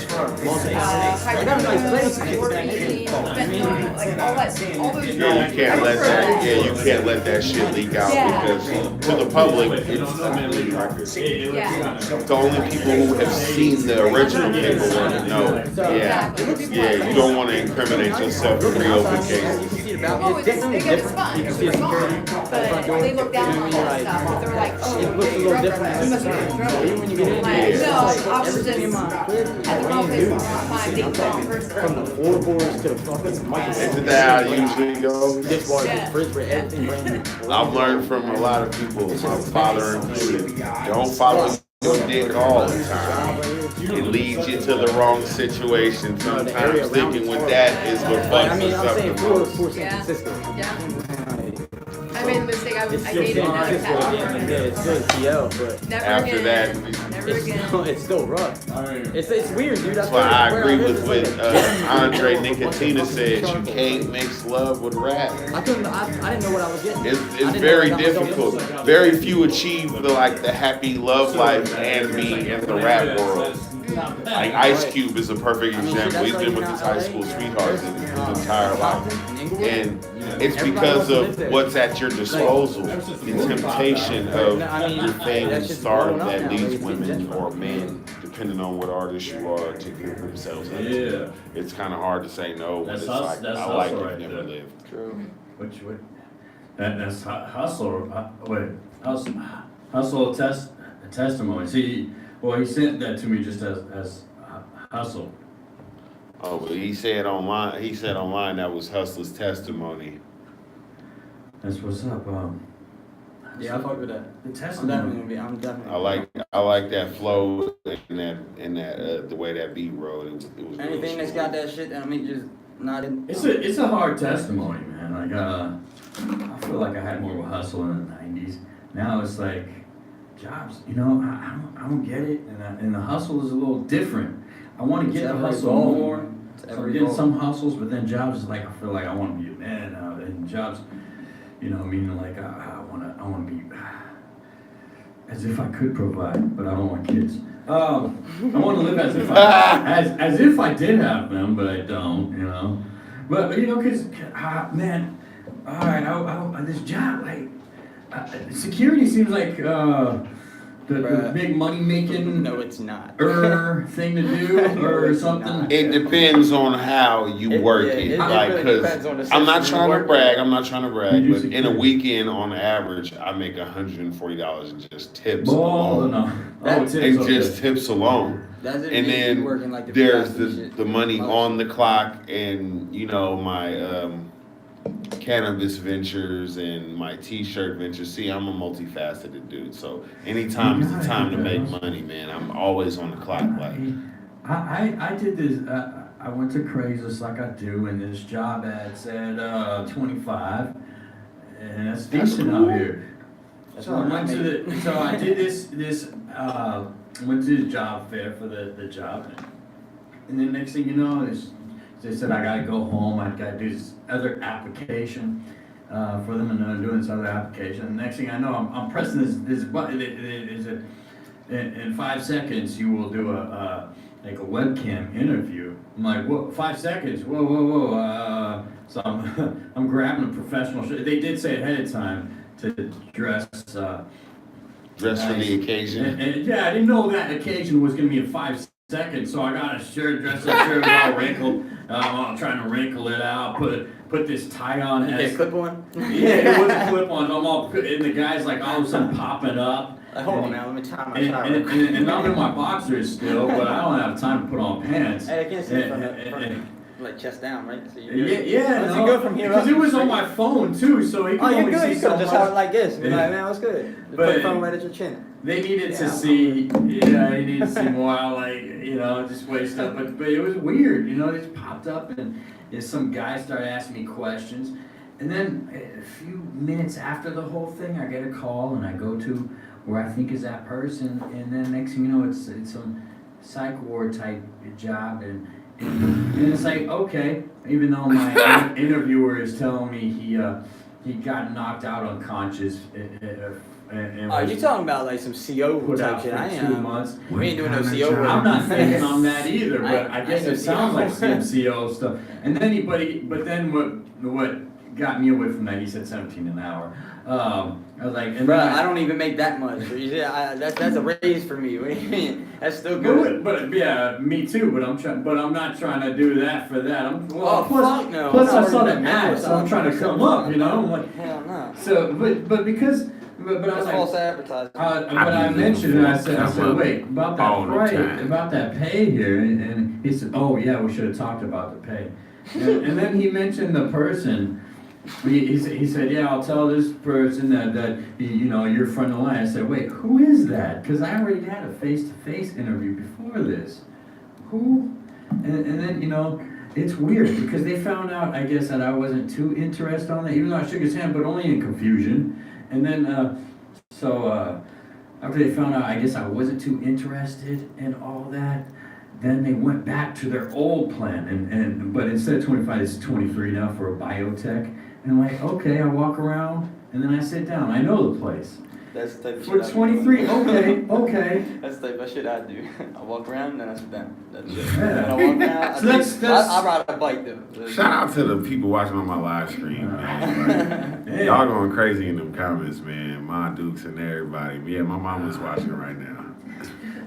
all those. Yeah, you can't let that. Yeah, you can't let that shit leak out because to the public, it's completely record. Yeah. The only people who have seen the original paperwork know. Yeah, you don't want to incriminate yourself in reopen cases. Oh, it's fun. It's fun. But they look down on that stuff. They're like, oh, It looks a little different. you must be in trouble. Even when you get in Like, there, no, I was just at the wrong place, wrong time, being the wrong person. from the floorboards to the fucking Isn't that how it usually goes? dishwasher, Yeah. refrigerator, everything brand new. I've learned from a lot of people, my father included, don't follow your dick all the time. It leads you to the wrong situation. Sometimes thinking with that is what But I fucks mean, us I'm up saying the for most. San Yeah. Francisco. Yeah. I made the mistake. I It's still dated San another Francisco at the end of the day. It's still CL, but Never After again. that, Never it's again. still rough. It's weird, dude. that's why I agree with what Andre Nicotina said. You can't mix love with rap. I didn't know what I was getting. It's I didn't know very I got myself difficult. into. Very few achieve the happy love life and be in the rap world. Like Ice Cube is a perfect example. He's been with his high school sweethearts his entire life. And it's because of what's at your disposal. The temptation of your fame and stardom that leads women or men to depending on what artist you are, to give themselves up Yeah. to. It's kind of hard to say no, but That's it's hus- like, that's I like hustle you've right never there. lived. True. Which that's hustle. Wait, hustle testimony. See, well, he sent that to me just as hustle. Oh, but he said online that was Hustler's testimony. That's what's up. Yeah, I fuck with that. The I'm testimony. definitely. I like that flow and that the way that beat rolled. It was real Anything that's smooth. got that shit, I mean, just not in. It's a hard testimony, man. Like I feel like I had more of a hustle in the '90s. Now it's like jobs. You know, I don't get it, and the hustle is a little different. I want to get the hustle more. So I'm getting some hustles, but then jobs is like I feel like I want to be a man now. And jobs, you know, meaning like I want to be as if I could provide, but I don't want kids. I want to live as if I did have them, but I don't. You know, but you know, cause man, all right, this job like security seems like the big money making. No, it's not. Thing to do or something. It depends on how you work it. It Like, really cause depends on the I'm not system trying you to work brag. in. I'm not trying to brag, You but do in a security. weekend, on average, I make $140 in just tips Ball alone. no. That- And just tips alone. That's it. And You then working like the there's freelance and shit. the money on the clock, and you know my cannabis ventures and my t-shirt ventures. See, I'm a multifaceted dude, so anytime is the time to make money, man. I'm always on the clock. Like, I did this. I went to Craigslist like I do, and this job ad said 25, and that's decent cool. out here. That's So I what went I to made. the. So I did this went to the job fair for the job, and then next thing you know, they said I gotta go home. I gotta do this other application for them, and I'm doing this other application. And next thing I know, I'm pressing this button. In 5 seconds, you will do like a webcam interview. I'm like, what? 5 seconds? Whoa. So I'm grabbing a professional. They did say ahead of time to dress. dress for the occasion. And yeah, I didn't know that occasion was gonna be in 5 seconds, so I got a shirt, dressed up shirt, all wrinkled. I'm trying to wrinkle it out, put this tie on. Okay, clip on. Yeah, it was a clip on. I'm all, and the guy's like all of a sudden popping up. Hold on now, let me tie my And, tie. and I'm in my boxers still, but I don't have time to put on pants. Hey, I can't see it from And- like chest down, right? So yeah, Once no, you go from here because up, it was straight- on my phone too, so he could Oh, you're only good. see You so could just much. have it like this. Be Yeah. like, man, what's good? Just But- put the phone right at your chin. They needed to Yeah. see, yeah, they needed to see more. I like, you know, just way stuff. But it was weird, you know. It just popped up, and some guy started asking me questions, and then a few minutes after the whole thing, I get a call, and I go to where I think is that person, and then next thing you know, it's some psych ward type job, and it's like, okay, even though my interviewer is telling me he got knocked out unconscious. And Oh, was you talking about like some CO put type out shit? for I 2 ain't. months. We ain't doing no What kind CO of work. job? I'm not thinking on that either, but I guess I it sounds like CO. some CO stuff. And then but then what got me away from that? He said 17 an hour. I was like, and Bro, then I don't even make that much. That's a raise for me. What do you mean? That's still good. But yeah, me too. But I'm not trying to do that for that. Oh, fuck no. Plus I'm I not saw worried the about ad, that. so I'm trying to come up. You know, I'm like, Hell no. so but because. But I That's was like, false advertising. but I mentioned it, I said, wait, about All that the price, time. about that pay here, and he said, oh yeah, we should have talked about the pay. And then he mentioned the person, he said, yeah, I'll tell this person that you know, you're front of the line. I said, wait, who is that? Because I already had a face-to-face interview before this. Who? And then, you know, it's weird, because they found out, I guess, that I wasn't too interested on that, even though I shook his hand, but only in confusion. And then, after they found out, I guess I wasn't too interested in all that, then they went back to their old plan, but instead of 25, it's 23 now for a biotech. And I'm like, okay, I walk around, and then I sit down. I know the place. That's the type of For shit I do. 23, okay. That's the type of shit I do. I walk around, then I sit down. That's it. Yeah. Then I walk around. So that's- I ride a bike though. Shout out to the people watching on my live stream, man. Like, Yeah. y'all going crazy in them comments, man. My Dukes and everybody. Yeah, my mom is watching right now.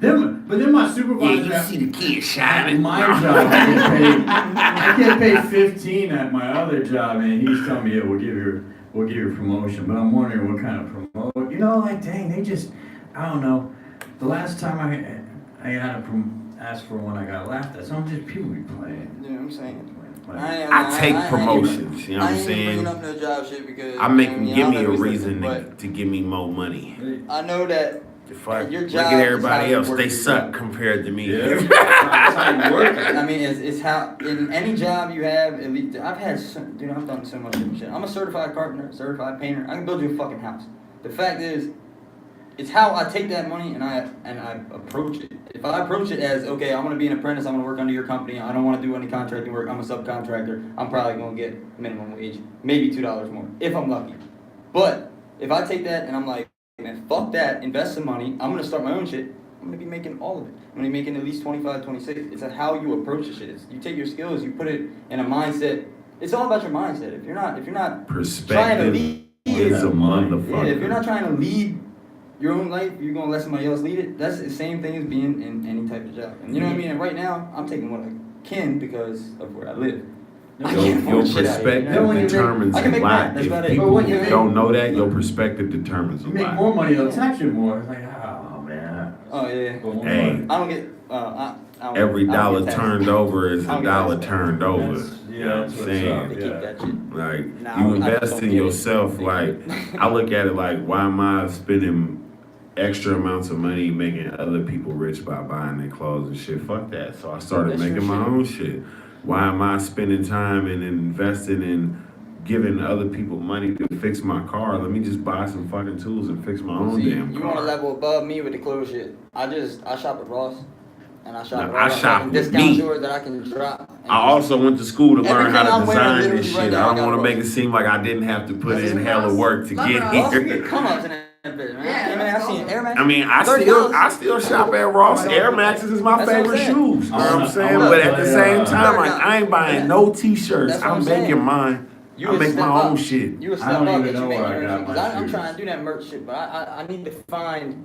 But then my Yeah, supervisor. you see the kid At shining. my job, I get paid 15 at my other job, and he's telling me, yeah, we'll give you a promotion. But I'm wondering what kind of promotion. You know, like, dang, they just, I don't know. The last time I had to ask for one, I got laughed at. Some just people be playing. You know what I'm saying? I take promotions, you know what I'm I ain't bringing saying? up no job shit because I make them mean, give I'll me a never listen, reason but to give me more money. I know that If I your look job at is how everybody you else, work they your suck job. compared to me. Yeah. That's how you work it. I mean, it's how in any job you have. At least I've done so much different shit. I'm a certified carpenter, certified painter. I can build you a fucking house. The fact is, it's how I take that money and I approach it. If I approach it as, okay, I'm gonna be an apprentice, I'm gonna work under your company. I don't want to do any contracting work. I'm a subcontractor. I'm probably gonna get minimum wage, maybe $2 more if I'm lucky. But if I take that and I'm like, man, fuck that, invest some money. I'm gonna start my own shit. I'm gonna be making all of it. I'm gonna be making at least 25, 26. It's how you approach the shit. You take your skills, you put it in a mindset. It's all about your mindset. If you're not trying to Perspective lead, is a yeah, motherfucker. if you're not trying to lead your own life, you're gonna let somebody else lead it. That's the same thing as being in any type of job. And you know what I mean? And right now, I'm taking what I can because of where I live. I can't Your afford shit out here, you perspective know? determines I can a make lot. mine, that's If about it. people But when you don't know that, your perspective determines a You make lot. more money, they'll tax you more. It's like, oh man. Oh yeah. But one Hey. month. I don't get. I don't, Every I don't dollar get taxed. turned over is I a don't get dollar taxed. turned over. That's- You yeah, know that's what I'm what's They up. saying? keep that shit. Like, Nah, you I invest don't in get it. yourself. Like, I look at it like, why am I spending extra amounts of money making other people rich by buying their clothes and shit? Fuck that. So I started That's your making my shit. own shit. Why am I spending time and investing in giving other people money to fix my car? Let me just buy some fucking tools and fix my own See, damn you car. want a level above me with the clothes shit. I shop at Ross, and I shop Now, at I all shop the with discount me. stores that I can drop. and I also went to school to learn Everything how to I'm wearing design literally this right shit. now, I I don't got want to Ross. make it seem like I didn't have to put This in is hella Ross. work to Love get Ross. Ross, you here. get come ups in that bitch, man. Yeah, Man, I seen Air Max. I mean, I $30. still shop at Ross. Air Maxes is my That's what I'm favorite saying. shoes. You know what I'm saying? wanna But at the play, same time, Third like, I ain't buying no t-shirts. That's what I'm I'm making saying. mine. You I would make step my up. own shit. You would I step don't up even that know you make where I your got own shit. my 'Cause I'm shoes. trying to do that merch shit, but I need to find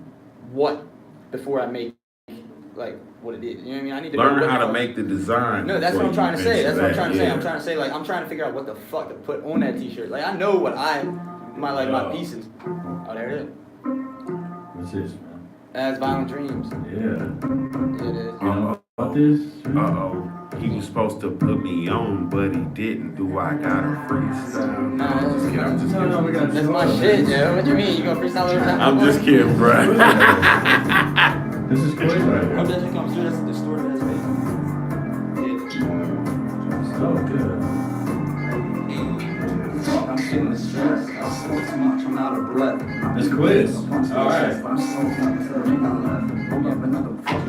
what before I make like what it is. You know what I mean? I need to know Learn what how the to fuck- make the design. No, that's what before I'm trying to you say. That's what I'm venture trying to say. that, I'm trying to say, like, I'm trying to figure out what the fuck to put on that t-shirt. Like, I know what my Yeah. pieces. Oh, there it is. What's this, man? That's Violent Dreams. Yeah. Yeah, it is. You know about this? Uh-oh. He was supposed to put me on, but he didn't. Do I got a freestyle? No, I'm just kidding. I'm just No, no, we kidding. got That's my shit, yo. What you mean? You gonna freestyle over that? I'm just kidding, bro. This is quick right Oh, here. that shit comes through. That's the store that's based. Oh, good. I'm feeling the stress. I smoke too much. I'm out of breath. This quiz. All right. I'm so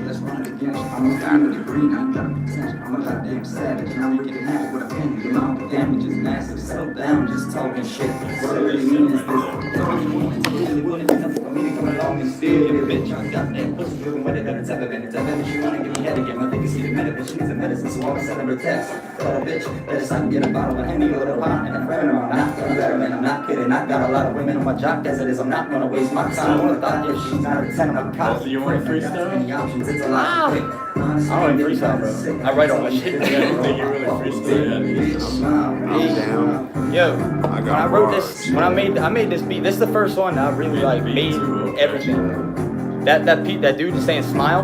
let's run it again. I'm a guy with a degree, I ain't got a potential. I'm a goddamn savage, and I'm making it happen with a pen. The amount of damage is massive. Settle down, just talking shit. What I really mean is this. Really wouldn't be nothing for me to come along and steal your bitch. I got that pussy dripping wetter than it's ever been. It's ever been. She wanna give me head again. I think you see the minute, but she needs a medicine, so I'm sending her text. Tell a bitch that it's time to get a bottle of Henny or a pot and a friend. I'm not gonna better, man. I'm not kidding. I got a lot of women on my job as it is. I'm not gonna waste my time on a thought if she's not a 10. I'm a cop. So you want to freestyle? Any options, it's a lot to pick. I don't even freestyle, bro. I write all my shit. I don't think you really freestyle. I'm down. Yo, I when got I wrote bars. this, when I made this beat, this is the first one that I really like made everything. That dude is saying smile.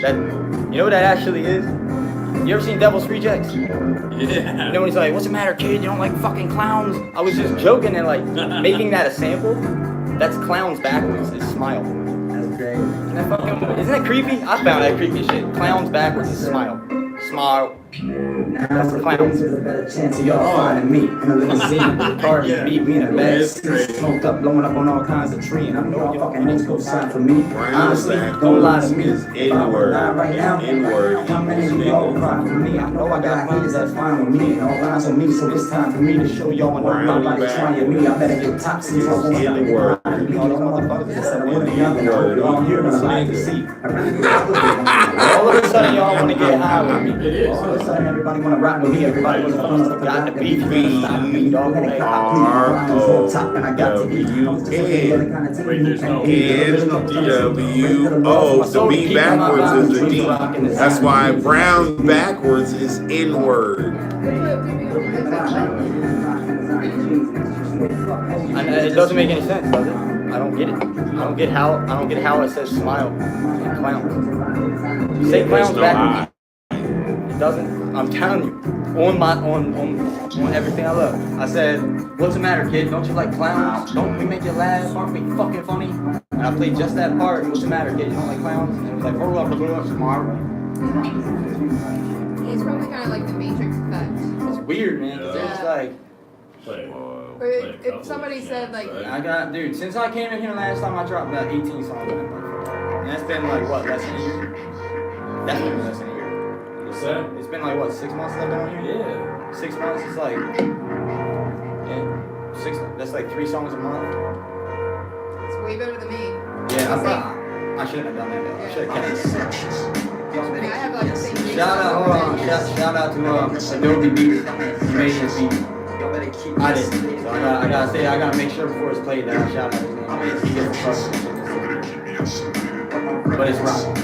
That, you know what that actually is? You ever seen Devil's Rejects? Yeah. You know when he's like, "What's the matter, kid? You don't like fucking clowns?" I was just joking and like making that a sample. That's clowns backwards is smile. That's great. Isn't that creepy? I found that creepy shit. Clowns backwards is smile. Smile. That's the clowns. There's a better chance of y'all finding me in a limousine with a car to beat me in a bed. Smoked up, blowing up on all kinds of tree, and I know y'all fucking niggas go sign for me. Honestly, don't lie to me. If I were lying right now, how many of y'all will cry for me? I know I got haters that's fine with me, and all lines on me, so it's time for me to show y'all when nobody's trying me. I better get top since I won't be word. All those motherfuckers that said I wouldn't be on the word. All I'm here gonna like to see. All of a sudden, y'all want to get high with me. All of a sudden, everybody when I rock with me, everybody was got the beef. Stop me, dog. Hey, Wait, there's no NWO. The B backwards is the D. That's why brown backwards is N-word. And it doesn't make any sense, does it? I don't get it. I don't get how it says smile and clown. You say clowns backwards. It doesn't. I'm telling you. On everything I love. I said, what's the matter, kid? Don't you like clowns? Don't we make you laugh? Aren't we fucking funny? And I played just that part. What's the matter, kid? You don't like clowns? And it was like, roll up, smart. It's probably kind of like the Matrix effect. It's weird, man. Cause it's like, Or if somebody said like, dude, since I came in here last time, I dropped about 18 songs on it. And that's been like, what, less than a year? That's been less than a year. What's that? It's been like, what, 6 months that I've been on here? Yeah. 6 months, it's like, that's like 3 songs a month. it's way better than me. Yeah, I shouldn't have done that, though. I should have kept it. I have like the same thing. Shout out to Adobe Beats. He made this beat. I didn't. So I gotta make sure before it's played that I shout out his name. He gets the fuck. But it's rock.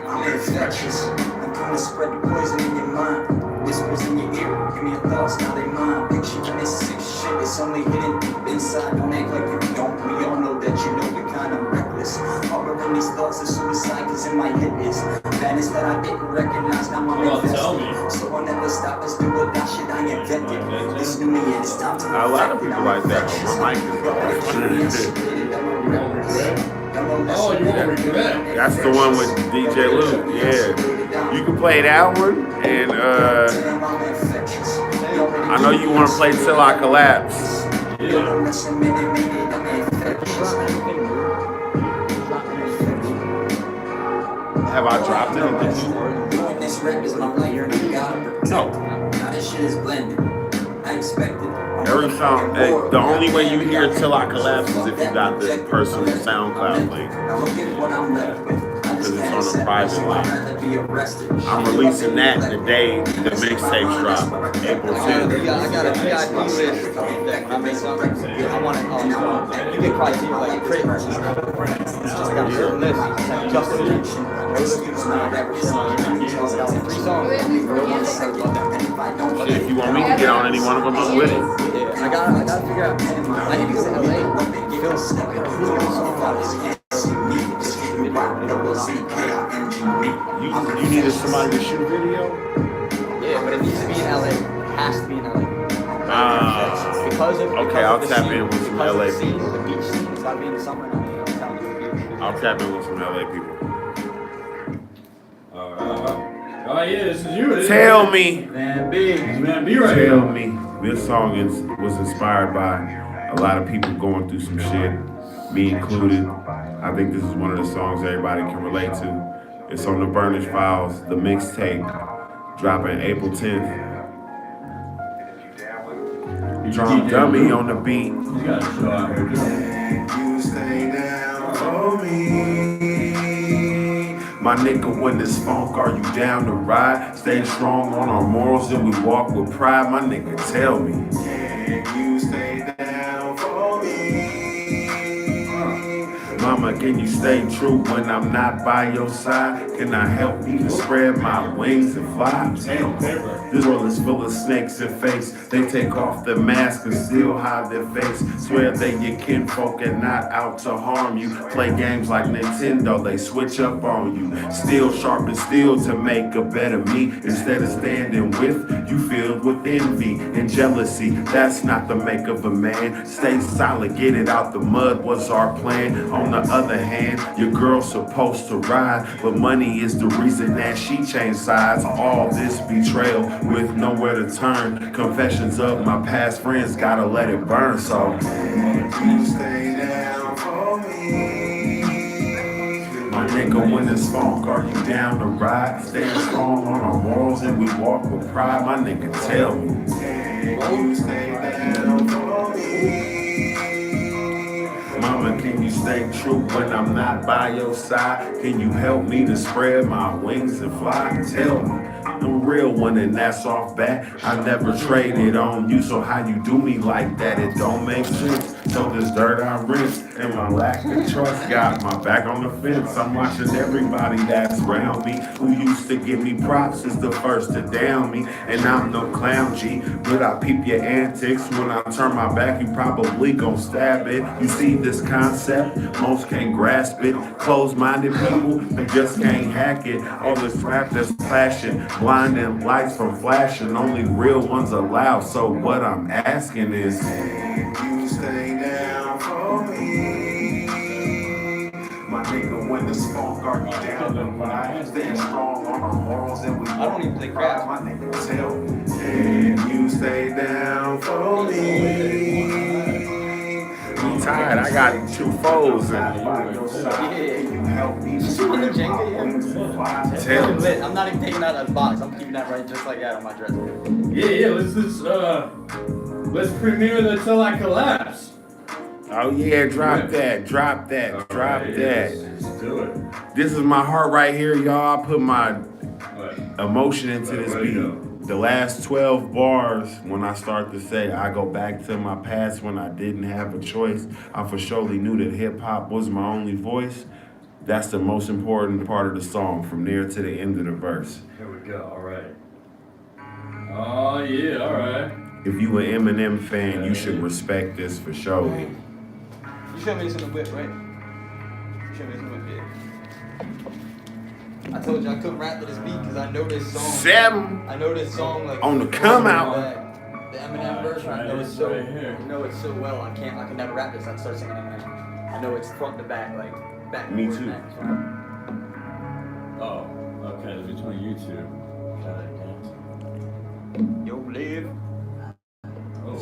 I'm infectious. I'm gonna spread the poison in your mind. Whispers in your ear, give me your thoughts, now they mine. Picture this sick shit, it's only hidden deep inside. Don't act like you don't, we all know that you know the kind I'm reckless. Harboring these thoughts of suicide, cause in my head is madness that I didn't recognize, now I'm invested. So I'll never stop, let's do what that shit I invented. This new me and it's time to A lot of people like that. My mic is Oh, you want to that? That's the one with DJ Luke. Yeah. You can play that one, and I know you want to play Till I Collapse. Have I dropped it? No. This shit is blended. I expected. Every song, the only way you hear Till I Collapse is if you got the personal SoundCloud link. Because it's on the private link. I'm releasing that the day the mixtapes drop, April 10th. I got a VIP list that when I make something, I want it all. You get criteria like crit. I got a certain list. Just for you. If you want me to get on any one of them, I'm with it. Yeah, I gotta figure out. I need to go to LA. You needed somebody to shoot a video? Yeah, but it needs to be in LA. It has to be in LA. Okay, I'll tap in with some LA people. The beach scene, it's gotta be in the summer now. I'll tap in with some LA people. Oh yeah, this is you. Tell me. Man B right here. Tell me. This song was inspired by a lot of people going through some shit, me included. I think this is one of the songs everybody can relate to. It's on the Burnish Files, the mixtape, dropping April 10th. Drum Dummy on the beat. You gotta show out here. You stay down for me. My nigga, when this funk, are you down to ride? Stay strong on our morals and we walk with pride. My nigga, tell me. Can you stay down for me? Mama, can you stay true when I'm not by your side? Can I help you to spread my wings and fly? This world is full of snakes and fakes. They take off their mask and still hide their face. Swear they your kinfolk and not out to harm you. Play games like Nintendo, they switch up on you. Steel sharpen steel to make a better me. Instead of standing with, you filled with envy and jealousy. That's not the make of a man. Stay solid, get it out the mud was our plan. On the other hand, your girl's supposed to ride, but money is the reason that she changed sides. All this betrayal with nowhere to turn. Confessions of my past friends, gotta let it burn. So you stay down for me. My nigga, when it's funk, are you down to ride? Stand strong on our morals and we walk with pride. My nigga, tell me, can you stay down for me? Mama, can you stay true when I'm not by your side? Can you help me to spread my wings and fly? Tell me, I'm a real one and that's off bat. I never traded on you, so how you do me like that? It don't make sense. So this dirt I rinsed and my lack of trust got my back on the fence. I'm watching everybody that's around me who used to give me props is the first to down me. And I'm no clown G, but I peep your antics. When I turn my back, you probably gon' stab it. You see this concept? Most can't grasp it. Closed-minded people, they just can't hack it. All this rap that's flashing, blinding lights from flashing. Only real ones allowed. So what I'm asking is, can you stay down for me? My nigga, when the smoke are you down the ride? Stand strong on our morals and we I don't even play crap. My nigga, tell me, can you stay down for me? I'm tired, I got 2 foes and tell me. I'm not even taking that out of the box. I'm keeping that right just like that on my dress. Yeah, let's premiere the Till I Collapse. Oh yeah, drop that. Let's do it. This is my heart right here, y'all. I put my What? emotion into this Where'd it go? beat. The last 12 bars, when I start to say, I go back to my past when I didn't have a choice. I for surely knew that hip hop was my only voice. That's the most important part of the song, from there to the end of the verse. Here we go. All right. Oh yeah. All right. If you an Eminem fan, you should respect this for sure. You showed me this in the whip, right? You showed me this in the whip, yeah. I told you I couldn't rap to this beat because I know this song. 7 I know this song like on the come out. The Eminem version. I know it's so. Right here. I know it's so well. I can never rap this. I start singing Eminem. I know it's front to back, like back. And Me forth, too. back. Oh. Okay. Between you two. Yo, live.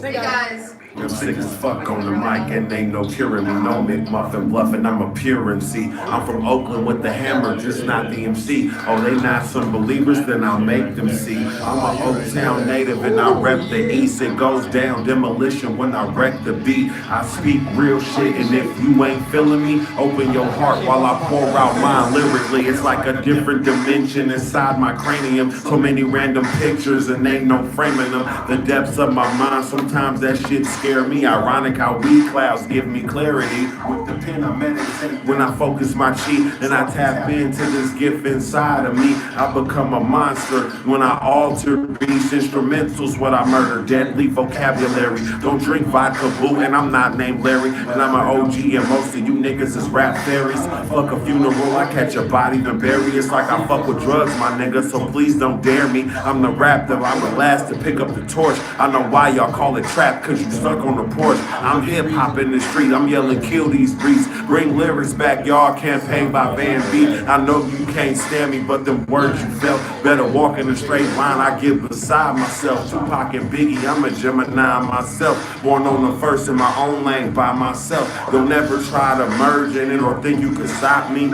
Hey guys. I'm sick as fuck on the mic and ain't no curing me. No McMuffin bluffing, I'm a pure MC. I'm from Oakland with the hammer, just not the MC. Oh, they not some believers, then I'll make them see. I'm a Oak Town native and I rep the East. It goes down demolition when I wreck the beat. I speak real shit and if you ain't feeling me, open your heart while I pour out mine lyrically. It's like a different dimension inside my cranium. So many random pictures and ain't no framing them. The depths of my mind, sometimes that shit scare me. Ironic how weed clouds give me clarity. With the pen I meditate when I focus my chi and I tap into this gift inside of me. I become a monster when I alter beats. Instrumentals what I murder, deadly vocabulary. Don't drink vodka, boo, and I'm not named Larry. And I'm an OG and most of you niggas is rap fairies. Fuck a funeral, I catch a body to bury. It's like I fuck with drugs, my nigga, so please don't dare me. I'm the raptor, I'm the last to pick up the torch. I know why y'all call it trap, cause you stuck on the porch. I'm hip hop in the street, I'm yelling kill these beats. Bring lyrics back, y'all, campaign by Van B. I know you can't stand me, but them words you felt. Better walk in a straight line, I get beside myself. Tupac and Biggie, I'm a Gemini myself. Born on the first in my own lane by myself. Don't ever try to merge in it or think you can stop me.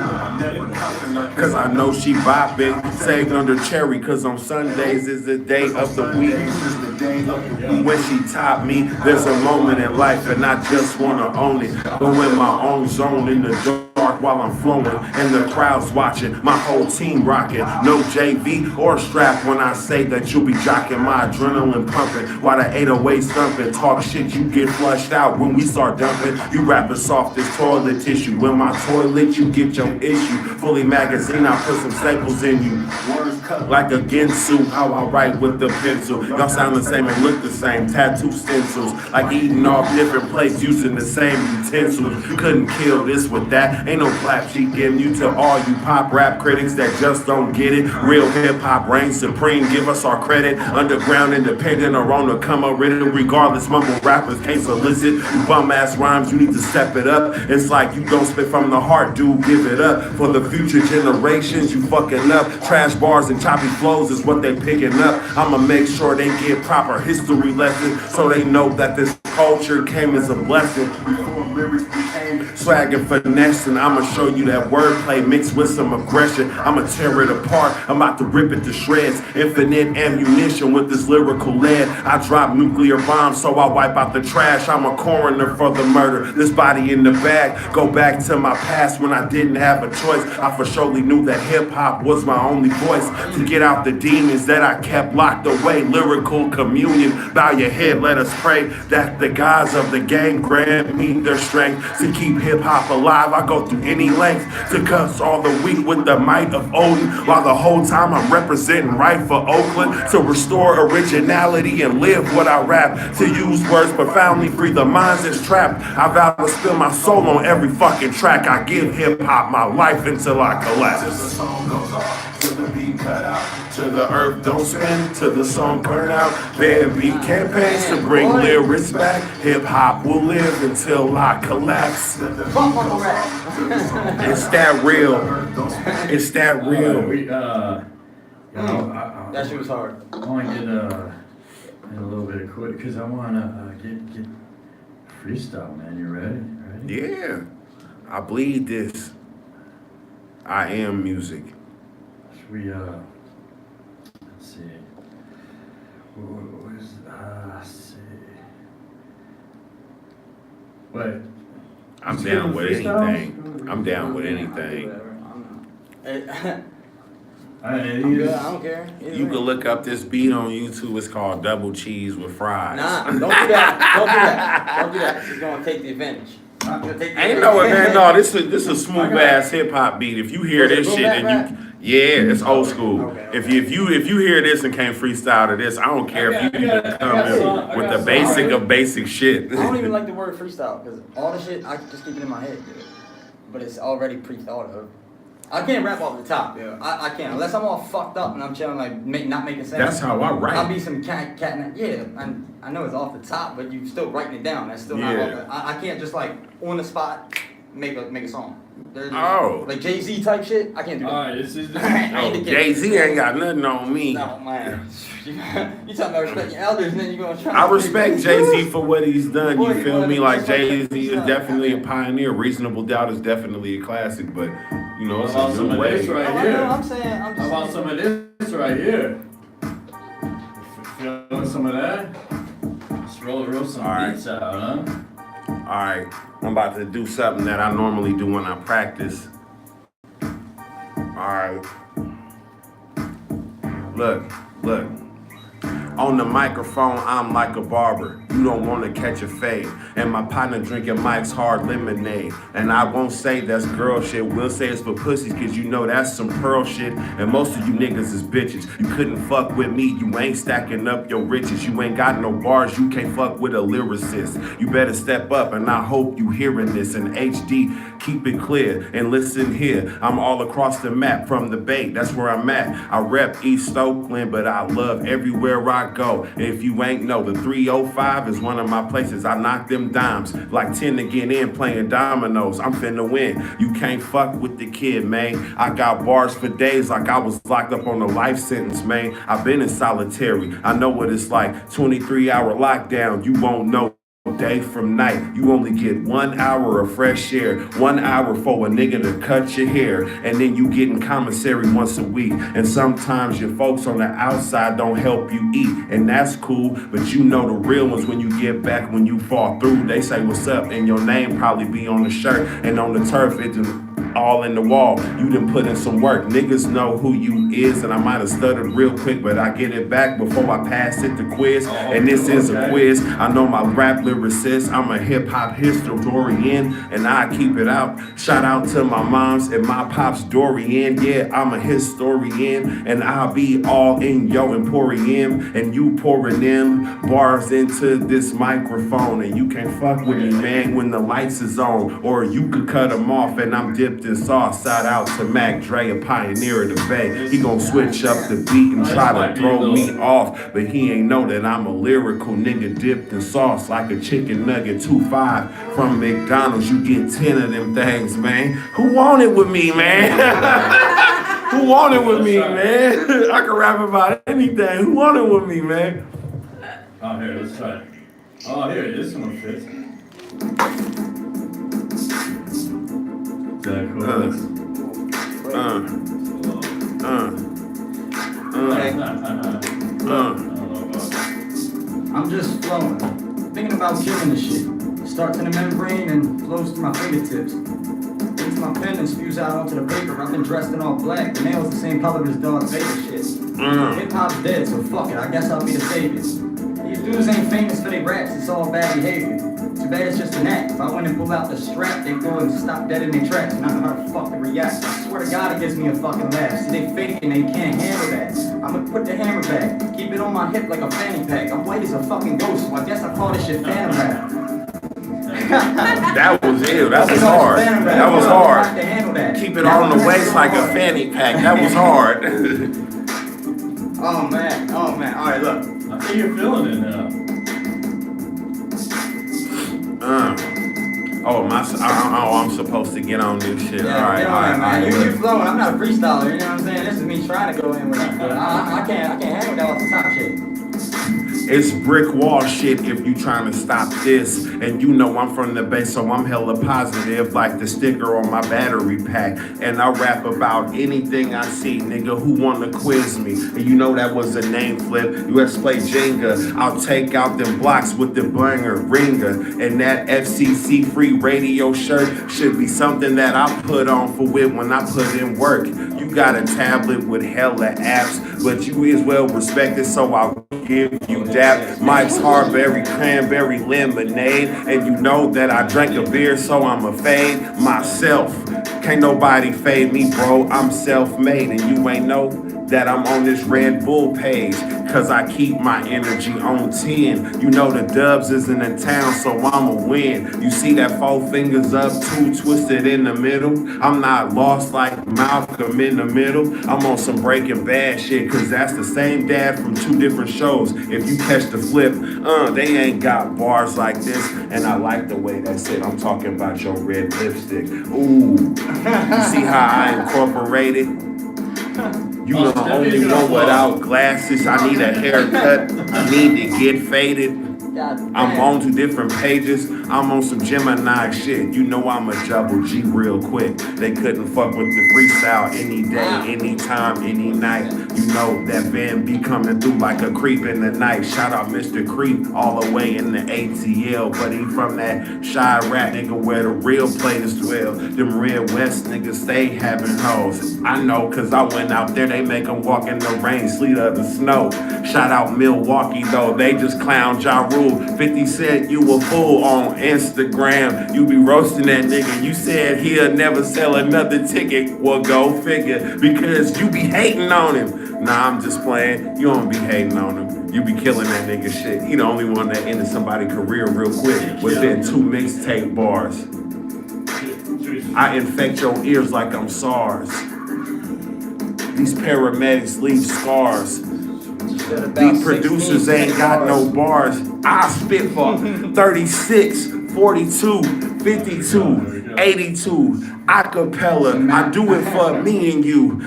Cause I know she bopping. Saved under cherry, cause on Sundays is the day of the week. When she taught me, there's a moment in life and I just wanna own it. Go in my own zone in the dark while I'm flowing and the crowd's watching, my whole team rocking. No JV or strap when I say that you'll be jocking. My adrenaline pumping while the 808 thumping. Talk shit, you get flushed out when we start dumping. You rapping soft as toilet tissue. When my toilet, you get your issue. Fully magazine, I put some staples in you. Words cut like a Ginsu, how I write with the pencil. Y'all sound the same and look the same. Tattoo stencils, like eating off different plates using the same utensils. You couldn't kill this with that. Ain't no clap sheet giving you to all you pop rap critics that just don't get it. Real hip hop reigns supreme, give us our credit. Underground, independent, or on the come up written. Regardless, mumble rappers can't solicit. You bum ass rhymes, you need to step it up. It's like you don't spit from the heart, dude, give it up. For the future generations, you fucking up. Trash bars and choppy flows is what they picking up. I'ma make sure they get proper history lessons so they know that this culture came as a blessing. Before lyrics became swag and finesse, and I'ma show you that wordplay mixed with some aggression. I'ma tear it apart, I'm about to rip it to shreds. Infinite ammunition with this lyrical lead. I drop nuclear bombs so I wipe out the trash. I'm a coroner for the murder, this body in the bag. Go back to my past when I didn't have a choice. I for surely knew that hip-hop was my only voice to get out the demons that I kept locked away. Lyrical communion, bow your head, let us pray that the gods of the game grant me their strength to keep hip-hop alive. I go through any length to cuss all the weak with the might of Odin, while the whole time I'm representing right for Oakland, to restore originality and live what I rap, to use words profoundly free the minds that's trapped. I vow to spill my soul on every fucking track. I give hip-hop my life until I collapse. Till the song goes off, till the beat cut out, till the earth don't spin, till the song burn out. There be campaigns to bring lyrics back. Hip-hop will live until I collapse. It's that real. It's that real. That shit was hard. I want to get in a little bit of quick because I want to get freestyle, man. You ready? Yeah. I bleed this. I am music. Should we, let's see. Let's see. Wait. I'm down with anything. I'm down with anything. I'm good. I don't care. You can look up this beat on YouTube. It's called Double Cheese with Fries. Nah, don't do that. Don't do that. Don't do that. She's gonna take the advantage. Ain't no man, no. This is a smooth ass hip hop beat. If you hear this shit and yeah, it's old school. Okay. If you hear this and can't freestyle to this, I don't care if you can come in with the basic of basic shit. I don't even like the word freestyle because all the shit I can just keep it in my head, dude. But it's already pre-thought of. I can't rap off the top, yo. I can't unless I'm all fucked up and I'm chilling like not making sense. That's how I write. I'll be some cat. Yeah, I know it's off the top, but you still writing it down. That's still not. Yeah. I can't just like on the spot make a song. Like Jay-Z type shit. I can't do that. Alright, this is Jay-Z ain't got nothing on me. No man. You talking about respecting elders, and then you gonna try. I respect Jay-Z for what he's done. You feel me? Like Jay-Z is freestyle. definitely a pioneer. Reasonable Doubt is definitely a classic, but you know, it's How about a some new of this way. right here? I'm saying. I'm How just about some of this right here? Feeling some of that? Let's roll some Alright. beats out, huh? Alright, I'm about to do something that I normally do when I practice. Alright. Look. On the microphone, I'm like a barber. You don't want to catch a fade. And my partner drinking Mike's hard lemonade. And I won't say that's girl shit. We'll say it's for pussies, cause you know that's some pearl shit. And most of you niggas is bitches. You couldn't fuck with me. You ain't stacking up your riches. You ain't got no bars. You can't fuck with a lyricist. You better step up, and I hope you hearing this in HD. Keep it clear and listen here. I'm all across the map from the Bay. That's where I'm at. I rep East Oakland, but I love everywhere I go. If you ain't know, the 305 is one of my places. I knock them dimes like 10 to get in playing dominoes. I'm finna win. You can't fuck with the kid, man. I got bars for days like I was locked up on a life sentence, man. I've been in solitary. I know what it's like. 23-hour lockdown. You won't know day from night. You only get 1 hour of fresh air, 1 hour for a nigga to cut your hair, and then you get in commissary once a week. And sometimes your folks on the outside don't help you eat, and that's cool, but you know the real ones when you get back, when you fall through. They say what's up, and your name probably be on the shirt, and on the turf it all in the wall. You done put in some work. Niggas know who you is, and I might have stuttered real quick, but I get it back before I pass it the quiz. And this is a quiz. I know my rap lyricist. I'm a hip hop historian, and I keep it out. Shout out to my moms and my pops Dorian. Yeah, I'm a historian, and I'll be all in your emporium, and you pouring in bars into this microphone, and you can't fuck with me, man, when the lights is on, or you could cut them off, and I'm dipped in sauce. Shout out to Mac Dre, a pioneer of the Bay. He gon' switch up the beat and try to throw me off, but he ain't know that I'm a lyrical nigga dipped in sauce like a chicken nugget 2.5 from McDonald's. You get 10 of them things, man. Who want it with me, man? Who want it with me, man? I can rap about anything. Who want it with me, man? Oh, here, let's try it. Oh, here, this one fits. That I'm just flowing, thinking about killing this shit. Starts in the membrane and flows through my fingertips. Into my pen and spews out onto the paper. I've been dressed in all black. The nail's the same color as Darth Vader shit. Hip hop's dead, so fuck it. I guess I'll be the savior. These dudes ain't famous for their raps. It's all bad behavior. Too bad it's just an act. If I went and pull out the strap, they go and stop dead in their tracks. And I know how to fucking react. I swear to God, it gives me a fucking laugh. See, they fake and they can't handle that. I'ma put the hammer back, keep it on my hip like a fanny pack. I'm white as a fucking ghost, so I guess I call this shit phantom rap. That was it. That was hard. That was hard. Keep it on the waist like a fanny pack. That was hard. Oh man. All right, look. I think you're feeling it now. I'm supposed to get on this shit. Yeah, all right, man. You're flowing. I'm not a freestyler. You know what I'm saying? This is me trying to go in with it, but I can't handle that off the top shit. It's brick wall shit if you trying to stop this. And you know I'm from the Bay, so I'm hella positive like the sticker on my battery pack. And I rap about anything I see, nigga, who wanna quiz me. And you know that was a name flip. You let's play Jenga. I'll take out them blocks with the banger ringer. And that FCCFree radio shirt should be something that I put on for wit when I put in work. You got a tablet with hella apps, but you is well respected, so I'll give you dap. Mike's Hardberry Cranberry Lemonade. And you know that I drank a beer, so I'ma fade myself. Can't nobody fade me, bro. I'm self-made, and you ain't know that I'm on this Red Bull page, cause I keep my energy on 10. You know the Dubs isn't in town, so I'ma win. You see that 4 fingers up, 2 twisted in the middle? I'm not lost like Malcolm in the middle. I'm on some Breaking Bad shit, cause that's the same dad from 2 different shows. If you catch the flip, they ain't got bars like this. And I like the way that's it. I'm talking about your red lipstick. Ooh, you see how I incorporated? You the only one without glasses. I need a haircut. I need to get faded. I'm on 2 different pages. I'm on some Gemini shit. You know I'm a double G real quick. They couldn't fuck with the freestyle any day, anytime, any night. You know that Van be coming through like a creep in the night. Shout out Mr. Creep all the way in the ATL. But he from that shy rat nigga where the real players dwell. Them Red West niggas stay having hoes. I know cause I went out there, they make them walk in the rain, sleet, or the snow. Shout out Milwaukee though, they just clown Ja Rule. 50 Cent, you a fool on Instagram. You be roasting that nigga. You said he'll never sell another ticket. Well, go figure, because you be hating on him. Nah, I'm just playing. You don't be hating on him. You be killing that nigga shit. He the only one that ended somebody's career real quick within 2 mixtape bars. I infect your ears like I'm SARS. These paramedics leave scars. These producers ain't got no bars. I spit for 36, 42, 52, 82, acapella. I do it for me and you.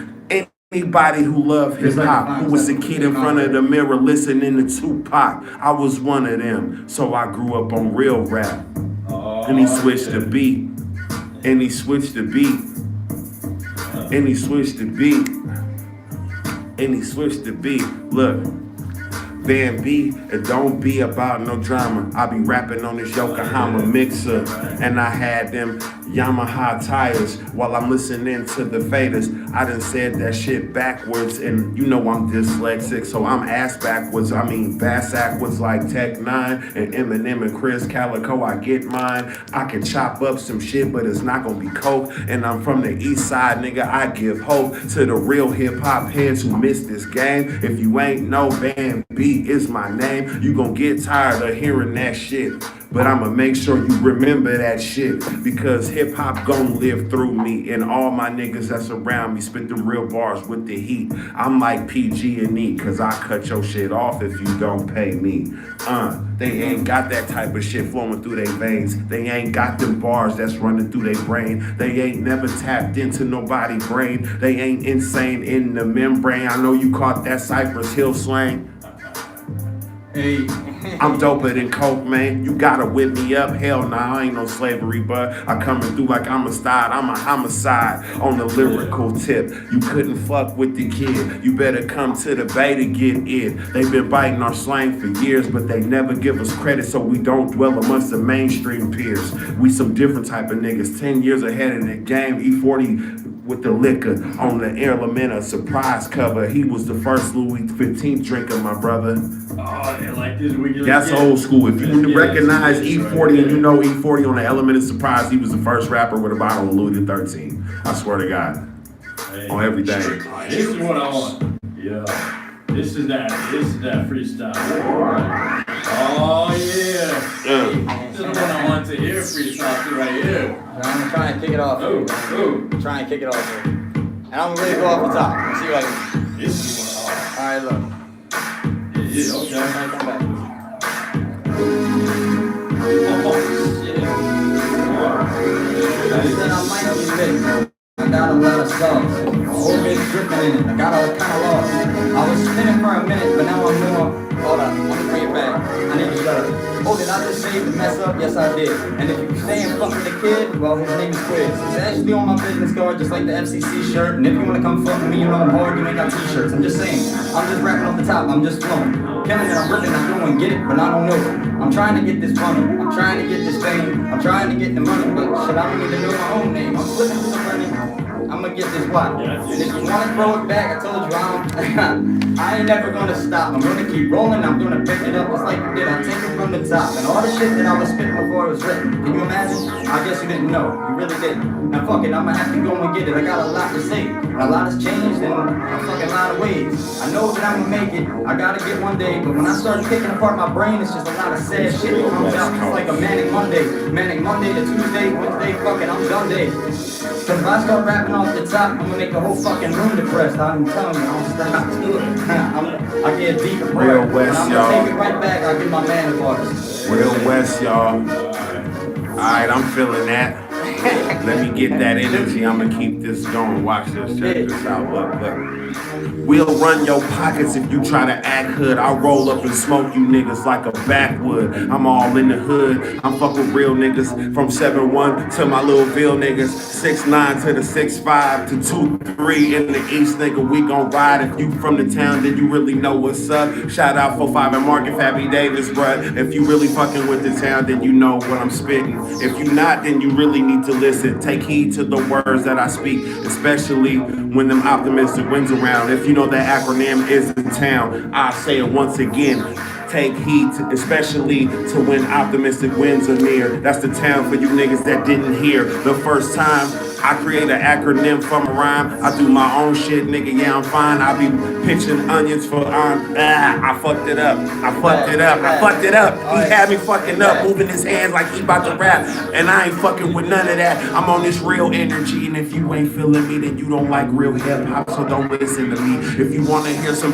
Anybody who love hip hop, who was a kid in front of the mirror listening to Tupac. I was one of them, so I grew up on real rap. And he switched the beat. And he switched the beat. And he switched the beat. And he switched the beat. Look, Van B, it don't be about no drama. I be rapping on this Yokohama mixer, and I had them Yamaha tires while I'm listening to the faders. I done said that shit backwards, and you know I'm dyslexic, so I'm ass backwards. I mean bass backwards like Tech 9 and Eminem and Chris Calico. I get mine. I can chop up some shit, but it's not gonna be coke. And I'm from the east side, nigga. I give hope to the real hip hop heads who missed this game. If you ain't know, Van B is my name. You gon' get tired of hearing that shit, but I'ma make sure you remember that shit, because hip hop gon' live through me, and all my niggas that's around me spit them real bars with the heat. I'm like PG&E, cause I cut your shit off if you don't pay me. They ain't got that type of shit flowing through their veins. They ain't got them bars that's running through their brain. They ain't never tapped into nobody's brain. They ain't insane in the membrane. I know you caught that Cypress Hill slang. Hey, I'm doper than coke, man. You gotta whip me up. Hell nah, I ain't no slavery, but I coming through like I'm a stud. I'm a homicide on the lyrical tip. You couldn't fuck with the kid. You better come to the bay to get it. They've been biting our slang for years, but they never give us credit, so we don't dwell amongst the mainstream peers. We some different type of niggas, 10 years ahead of the game. E40 with the liquor on the element of surprise cover. He was the first Louis 15th drinker, my brother. Oh, yeah, like this. That's old school. If you recognize E40 and you know E40 on the element of surprise, he was the first rapper with a bottle of Louis XIII. I swear to God. Hey, on everything. This is what I want. Yeah. This is that freestyle. Oh yeah. This is what I want to hear freestyle right here. I'm gonna try and kick it off. Try and kick it off here. And I'm gonna really go off the top. Let's see what I can. This is what I want. Alright, look. Yeah, okay. Alright, come back. Oh shit. I said I might be lit. I got a lot of sauce. Whole big dripping in it. I got all kind of lost. I was spinning for a minute, but now I'm more. Hold on, I'm gonna bring it back. I need to shut up. Oh, did I just say the mess up? Yes, I did. And if you stay and fuck with the kid, well, his name is Quiz. It's actually on my business card, just like the FCC shirt. And if you wanna come fuck with me, you know I'm hard, you ain't got t-shirts. I'm just saying, I'm just rapping off the top, I'm just flowing. Killing it, I'm ripping, I'm doing, get it, but I don't know it. I'm trying to get this money, I'm trying to get this fame, I'm trying to get the money, but shit, I don't even know my own name. I'm flipping through the money. I'm gonna get this what? And if you wanna throw it back, I told you I ain't never gonna stop. I'm gonna keep rolling, I'm gonna pick it up just like you did. I'll take it from the top. And all the shit that I was spitting before it was written. Can you imagine? I guess you didn't know. You really didn't. Now fuck it, I'ma have to go and get it. I got a lot to say. And a lot has changed in a fucking lot of ways. I know that I'ma make it. I gotta get one day. But when I start picking apart my brain, it's just a lot of sad shit that comes out. It's like a manic Monday. Manic Monday to Tuesday, Wednesday, fucking I'm done day. Cause if I start rapping off the top, I'm gonna make the whole fucking room depressed. I'm telling you, I'll stop to it. I get deep in Real West, I'm y'all. gonna take it right back. I'll give my man a voice. Real West, y'all. Alright, I'm feeling that. Let me get that energy. I'm gonna keep this going. Watch this. Check this out. Look. We'll run your pockets if you try to act hood. I'll roll up and smoke you niggas like a backwood. I'm all in the hood. I'm fucking real niggas. From 7'1" to my little Ville niggas. 6'9" to the 6'5" to 2'3" in the East, nigga. We gon' ride. If you from the town, then you really know what's up. Shout out 4-5 and Market Fabby Davis, bruh. If you really fucking with the town, then you know what I'm spitting. If you not, then you really need to listen. Take heed to the words that I speak, especially when them optimistic winds around. If you know that acronym is in town, I say it once again. Take heed, especially to when optimistic winds are near. That's the town for you niggas that didn't hear. The first time I create an acronym from a rhyme, I do my own shit, nigga, yeah, I'm fine. I be pitching onions for I fucked it up. He had me fucking up, moving his hands like he about to rap. And I ain't fucking with none of that. I'm on this real energy, and if you ain't feeling me, then you don't like real hip hop, so don't listen to me. If you wanna hear some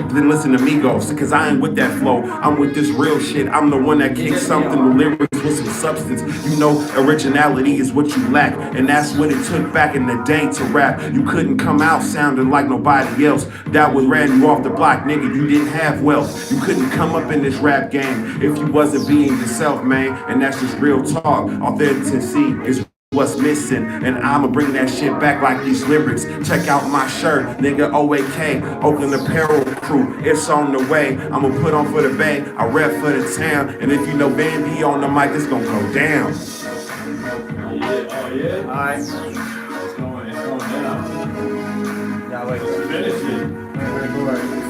then listen to Migos, cause I ain't with that flow. I'm with this real shit. I'm the one that kicks something, the lyrics with some substance. You know, originality is what you lack, and that's what it took back in the day to rap. You couldn't come out sounding like nobody else. That was ran you off the block, nigga. You didn't have wealth. You couldn't come up in this rap game if you wasn't being yourself, man. And that's just real talk. Authenticity is what's missing, and I'ma bring that shit back like these lyrics. Check out my shirt, nigga. OAK, Oakland Apparel Crew. It's on the way. I'ma put on for the bay. I rep for the town, and if you know Van B on the mic, it's gonna go down. Yeah. Alright. It's going down. Yeah, wait. Finish it.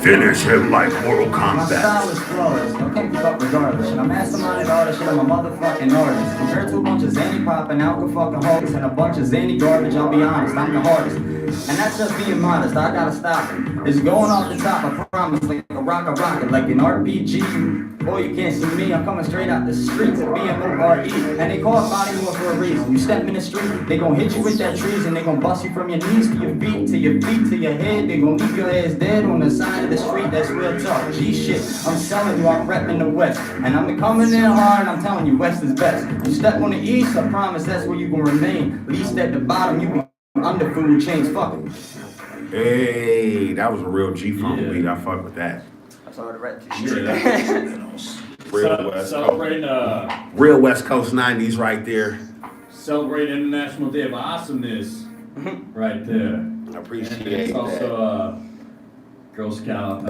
Finish him like Mortal My style Kombat. is flawless, I can't keep up regardless. And I'm masterminding all this shit, I'm a motherfucking artist. Compared to a bunch of zany pop and alcohol fucking hawks and a bunch of zany garbage, I'll be honest, I'm the hardest. And that's just being modest, I gotta stop it. It's going off the top, I promise, like a rocket, like an RPG. Boy, you can't see me, I'm coming straight out the streets of BMORE. And they call it body more for a reason. You step in the street, they gon' hit you with that treason. They gon' bust you from your knees to your feet, to your head. They gon' leave your ass dead on the side of the street. That's real talk. G shit, I'm telling you, I'm repping the West. And I'm coming in hard, I'm telling you, West is best. You step on the East, I promise that's where you gon' remain. Least at the bottom, you be under food chains. Fuck it. Hey, that was a real G-Funk beat. I fuck with that. That's all the rat Real West Celebrating, Coast. Real West Coast 90s right there. celebrate International Day of Awesomeness right there. I appreciate And it's that. also Girl Scout.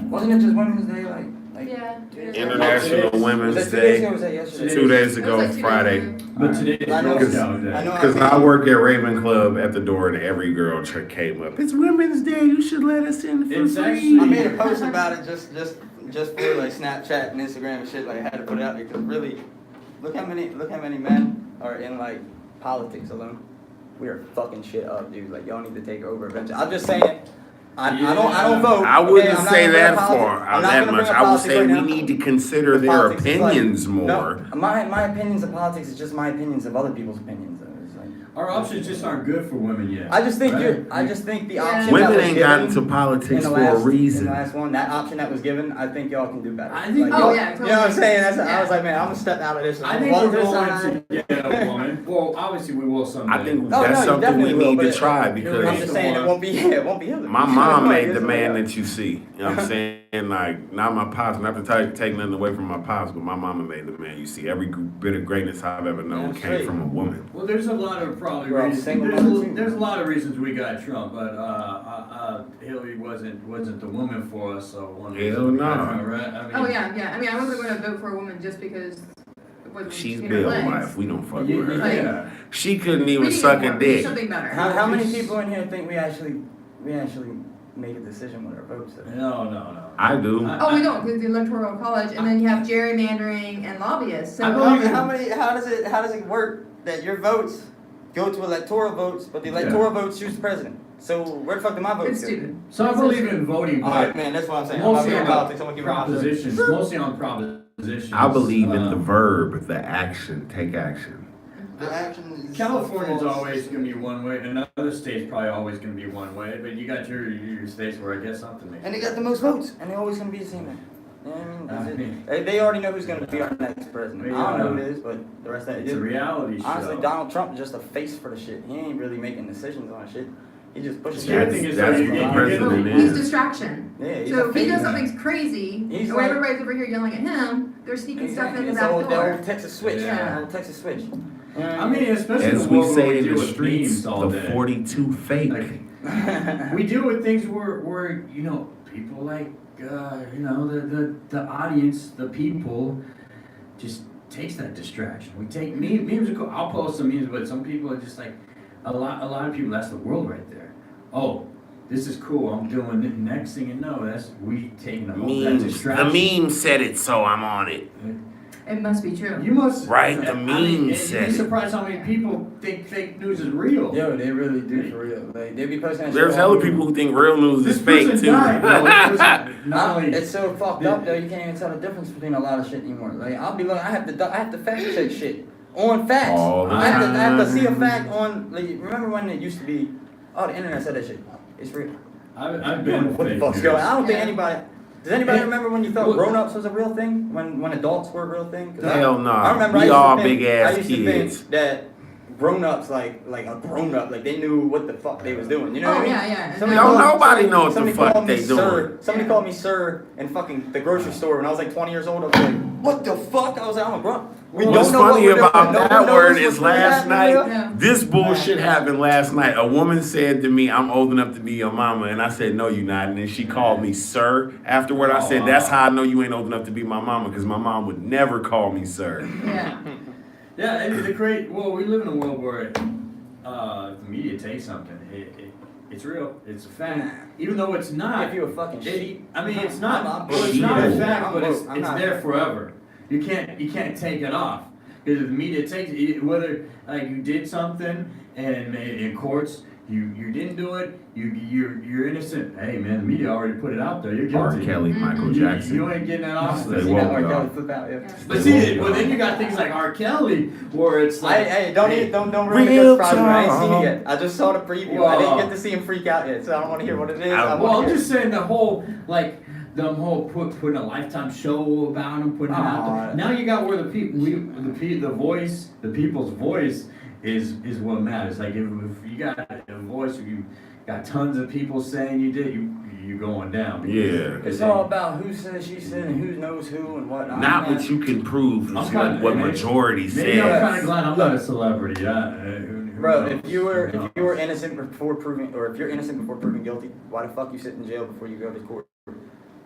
Wasn't it just Women's Day? Like Yeah. International Was Women's was that 2 days ago or Day. was that yesterday? 2 days It ago, was like 2 days Friday. ago. But today is I know- Girl Scout Day. I know. Because I work at Raven Club at the door, and every girl came up. It's Women's Day. You should let us in for It's free. actually- I made a post about it just for like Snapchat and Instagram and shit. Like I had to put it out there because really, look how many men are in like politics alone. We are fucking shit up, dude. Like y'all need to take over eventually. I'm just saying. I don't vote. I okay? wouldn't I'm not say gonna bring that up far politics. I'm not that gonna much. bring up I would politics say right we now. need to consider their Politics is like- opinions more. No, my opinions of politics is just my opinions of other people's opinions. It's like, Our options just aren't good for women yet. I just think right? the Yeah. option that Women was ain't given got into in politics the for a last, in reason. the last one, that option that was given, I think y'all can do better. I think- like, Oh, y'all- yeah, You know what I'm totally. saying? I Yeah. was like, man, I'm gonna step out of this. I think walk we're to the going side. to get a woman. Well, obviously we will someday. I think No, that's no, you something we definitely will, need but to it- try I'm because just saying it won't be Hillary. my mom made the It's man like- that you see. You know what I'm saying? Like, not my pops, not to take nothing away from my pops, but my mama made the man you see. Every bit of greatness I've ever known That's came right. from a woman. Well, there's a lot of probably We're all reasons. single mothers too. There's a lot of reasons we got Trump, but Hillary wasn't the woman for us. So one Hell reason we got no. her, right? I mean, Oh yeah. I mean, I wasn't going to vote for a woman just because it wasn't She's between her Bill's legs. wife. We don't fuck Yeah, with her. yeah. She couldn't We even need suck more. a We need dick. something better. How many people in here think we actually make a decision with our votes? Though? No. I do. Oh, we don't, because the electoral college, and then you have gerrymandering and lobbyists. So I believe in- How does it work that your votes go to electoral votes, but the electoral votes choose the president? So where the fuck do my votes it's go? stupid. So I believe in voting, All but right, man, that's what I'm saying. I'm not mostly being on politics. I'm gonna give it propositions. Mostly on propositions. I believe in the verb, the action, take action. The action is California's so always going to be one way, and another state's probably always going to be one way, but you got your states where I guess something makes And they got the most votes, and they're always gonna be the same way. You know what I mean? That's I it. mean- They already know who's gonna be our next president. I don't know who it is, but the rest of it It's a reality show. Honestly, Donald Trump is just a face for the shit. He ain't really making decisions on shit. He just pushes The scary shit. thing is That's that you what get the president He's is. distraction. Yeah, he's So a if he face. does something crazy, He's and when like- everybody's over here yelling at him, they're sneaking stuff in the It's back the door. old Texas switch. Yeah. The old Texas switch. I mean, especially As in the we world where say in deal the with streets, memes all the day. 42 fake. Like, we deal with things where people like the audience, the people, just takes that distraction. We take memes are cool. I'll post some memes, but some people are just like a lot of people. That's the world right there. Oh, this is cool. I'm doing it. Next thing you know, that's we taking a whole that Memes. distraction. The meme said it, so I'm on it. It must be true. You must Right, the I mean, meme said You'd be it. surprised how many people think fake news is real. Yo, they really do for real. Like they be posting that There's shit all hella the people who think real news This is fake person too. died. No, this person- not only- It's so fucked up though. You can't even tell the difference between a lot of shit anymore. Like I'll be like, I have to fact check shit on facts. All the I have to time. see a fact on. Like remember when it used to be? Oh, the internet said that shit. It's real. I've I don't been know what the fake fuck's news. going on. I don't think Yeah. anybody. Does anybody Hey, remember when you thought look- grown-ups was a real thing? When adults were a real thing? 'Cause Hell no. I remember I We used to all think- big ass I used to kids. think that grown-ups like a grown-up like they knew what the fuck they was doing. You know what I Oh mean? yeah. Somebody Don't called- nobody know what the somebody fuck called me they sir. doing. Somebody Yeah. called me sir in fucking the grocery store when I was like 20 years old. I was like, what the fuck? I was like, I'm a grown. We What's don't know what funny we're doing. about No one that knows word what's is really last happening, night, yo. Yeah. this bullshit happened last night. A woman said to me, I'm old enough to be your mama. And I said, no, you're not. And then she called me sir. Afterward, I said, that's how I know you ain't old enough to be my mama, because my mom would never call me sir. Yeah. Yeah, and the great. Well, we live in a world where the media takes something. It's real. It's a fact. Even though it's not. If you a fucking sheep. I mean, it's not. I'm Well, it's not a bullshit. fact, but it's I'm not- there forever. You can't take it off because if the media takes it, whether like you did something and in courts you didn't do it, you're innocent. Hey man, the media already put it out there. You're R. guilty. Kelly, Michael You Jackson. ain't getting that off. They See woke that R. up. Kelly flip out, yeah. But see, well then you got things like R. Kelly, where it's like, Hey, don't ruin the Real good surprise. I ain't seen talk. it yet. I just saw the preview. I didn't get to see him freak out yet, so I don't want to hear what it is. I well, wanna I'm hear- just saying the whole putting a Lifetime show about him, putting it out there. Aw. Now you got where the people's voice is what matters. Like if you got a voice voice, if you got tons of people saying you did, you going down. Yeah. It's all about who said, she said, and who knows who and what. Not what you can prove, I'm it's kinda- what maybe- majority Maybe I'm says. kind of glad I'm not a celebrity. Bro, if you were innocent before proving, or if you're innocent before proving guilty, why the fuck you sit in jail before you go to court?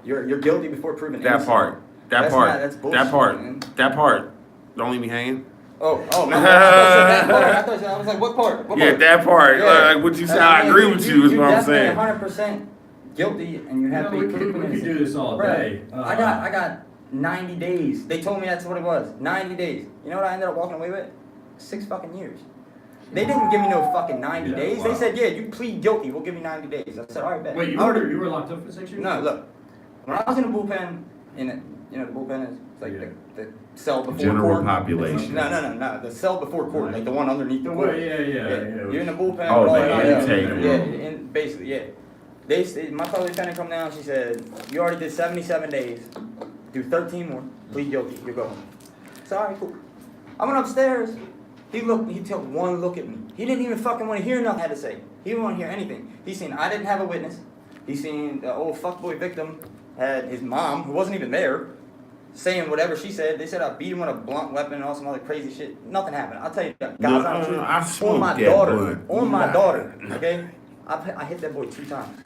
You're guilty before proving innocent. That part. That's bullshit, man. That part. Don't leave me hanging. Oh, man. I was like, what part? What Yeah, part? that part. Yeah. Like what you said, I agree with you. Is what I'm saying. 100% guilty, and you have to we be could proven do innocent. this all Bro, day. I got 90 days. They told me that's what it was. 90 days. You know what I ended up walking away with? 6 fucking years. They didn't give me no fucking 90 Yeah, days. wow. They said, yeah, you plead guilty. We'll give you 90 days. I said, all right, bet. Wait, you were locked up for 6 years? No, look. When I was in the bullpen, the bullpen is like the cell before General court. population. No. The cell before court, like the one underneath the The court. way, yeah. You're in the bullpen. Oh, with all the that, intake yeah, room. basically, yeah. My fellow lieutenant come down. She said, "You already did 77 days. Do 13 more. Plead guilty. You go home." So all right, cool. I went upstairs. He took one look at me. He didn't even fucking want to hear nothing I had to say. He didn't want to hear anything. He seen I didn't have a witness. He seen the old fuckboy victim had his mom, who wasn't even there, saying whatever she said. They said I beat him with a blunt weapon and all some other crazy shit. Nothing happened. I'll tell you that. Guys, I'm true. I On smoked my that daughter. blunt. On my daughter. Okay? I hit that boy 2 times.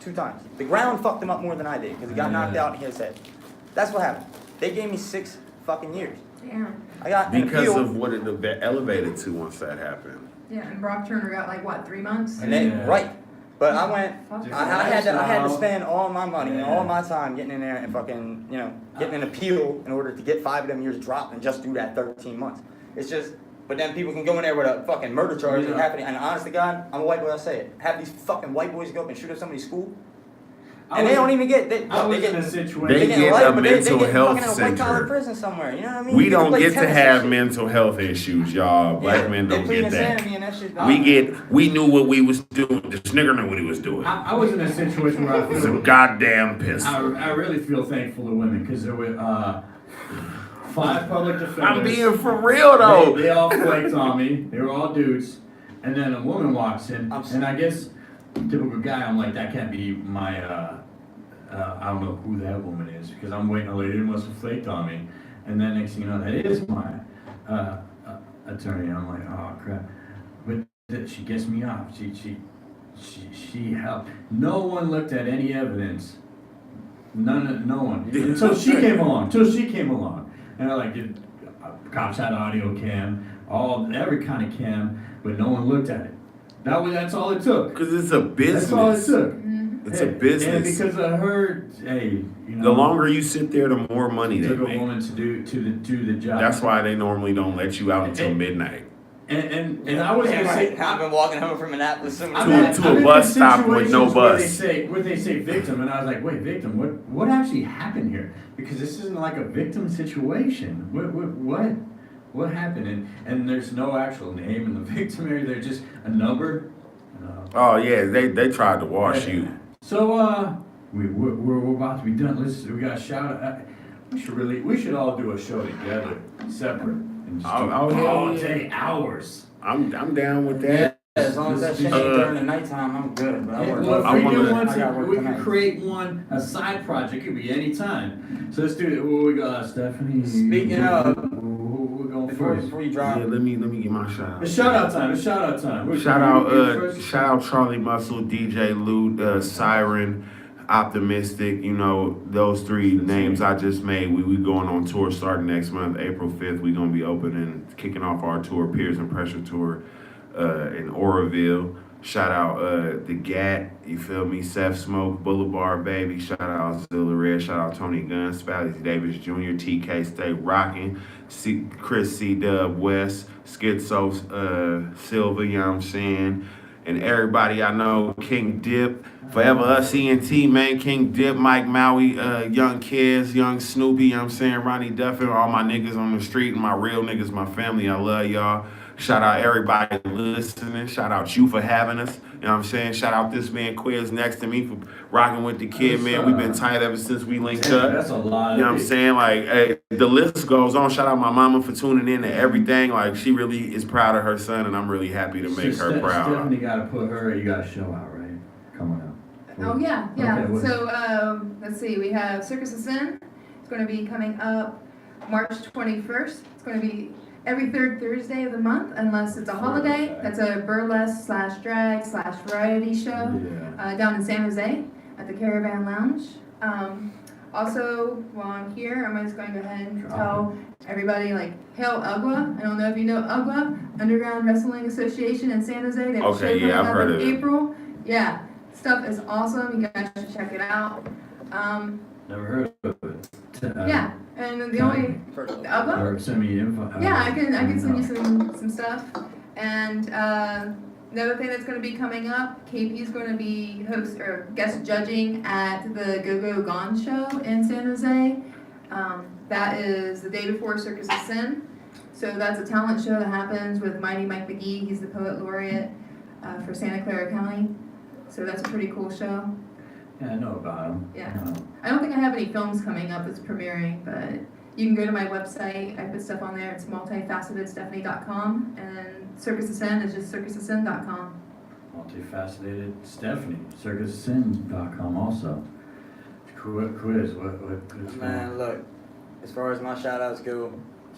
2 times. The ground fucked him up more than I did because he got knocked out and hit his head. That's what happened. They gave me 6 fucking years. Damn. I got an Because appeal. of what it elevated to once that happened. Yeah, and Brock Turner got like what, 3 months? And then, Yeah. right. But I went, Fuck. I had to spend all my money and all my time getting in there and fucking, getting an appeal in order to get 5 of them years dropped and just do that 13 months. It's just, but then people can go in there with a fucking murder charge and happening. And honest to God, I'm a white boy, I say it. Have these fucking white boys go up and shoot up somebody's school. And they don't even get, I was they in a get, situation. They getting get life, a but mental they health fucking in a white collar center. prison somewhere. You know what I mean? We You can don't play get to tennis have and shit. mental health issues, y'all. Black Yeah, men they don't plead get insanity that. and that shit. We knew what we was doing. This nigga knew what he was doing. I was in a situation where I It's a feel, goddamn pistol. I really feel thankful to women because there were 5 public defenders. I'm being for real though. They all flaked on me. They were all dudes. And then a woman walks in, and I guess typical guy, I'm like, that can't be my. I don't know who that woman is because I'm waiting. A lady must have flaked on me, and then next thing you know, that is my attorney. I'm like, oh crap! But she gets me off. She helped. No one looked at any evidence. No one until she came along. And I like, cops had audio cam, every kind of cam, but no one looked at it. That's all it took. Because it's a business. That's all it took. It's a business. And because I heard, the longer you sit there, the more money it they took a make. woman to do the job. That's why they normally don't let you out until midnight. And I was gonna say, I've been walking home from Annapolis so many I'm times. in- To a I'm in bus stop with no situations where bus. Where they say victim, and I was like, wait, victim? What actually happened here? Because this isn't like a victim situation. What happened? And there's no actual name in the victim area. There's just a number. Oh yeah, they tried to wash you. So we're about to be done. We got a shout out. We should all do a show together, separate, and just do all day hours. I'm down with that. As long as that shit ain't during the nighttime, I'm good. But I work. Well, if I we wanna- do one, I gotta work we can tonight. create a side project. It could be any time. So let's do it. What we got, Stephanie? Speaking of, we're going before first. you Yeah, drop, let me get my shout out. It's shout out time. Shout out Charlie Muscle, DJ Lute, Siren, Optimistic, those 3 names I just made. We going on tour starting next month, April 5th. We gonna be opening, kicking off our tour, Peers and Pressure Tour, in Oroville. Shout out the GAT, you feel me? Seth Smoke, Boulevard Baby. Shout out Zilla Red. Shout out Tony Gunn, Spally Davis Jr., TK Stay Rockin', Chris C. Dub West, Schizo Silva, you know what I'm saying? And everybody I know, King Dip, Forever Us ENT, man, King Dip, Mike Maui, Young Kids, Young Snoopy, you know what I'm saying? Ronnie Duffin, all my niggas on the street, my real niggas, my family, I love y'all. Shout out everybody listening. Shout out you for having us. You know what I'm saying? Shout out this man Quiz next to me for rocking with the kid, man. We've been tight ever since we linked up. That's a lot. You know what I'm saying? Like, hey, the list goes on. Shout out my mama for tuning in to everything. Like, she really is proud of her son, and I'm really happy to make her proud. Stephanie got to put her. You got a show out, right? Coming up. Oh yeah, yeah. Okay, So let's see. We have Circus of Sin. It's going to be coming up March 21st. It's going to be every third Thursday of the month, unless it's a holiday. That's a burlesque / drag / variety show down in San Jose at the Caravan Lounge. Also, while I'm here, I'm just going to go ahead and tell everybody, like, hail UGWA. I don't know if you know UGWA, Underground Wrestling Association in San Jose. They have a show coming up in April. Yeah, stuff is awesome. You guys should check it out. Never heard of it. Yeah, and then the only UGWA. Or send me info. Yeah, I can send you some stuff. And another thing that's going to be coming up, KP is going to be host or guest judging at the Go Go Gone show in San Jose. That is the day before Circus of Sin. So that's a talent show that happens with Mighty Mike McGee. He's the poet laureate for Santa Clara County. So that's a pretty cool show. Yeah, I know about him. Yeah. I don't think I have any films coming up that's premiering, but you can go to my website. I put stuff on there. It's multifacetedstephanie.com, and Circus of Sin is just circusofsin.com. Multifaceted Stephanie, circussin.com also. Quiz, what? Man, look, as far as my shout outs go,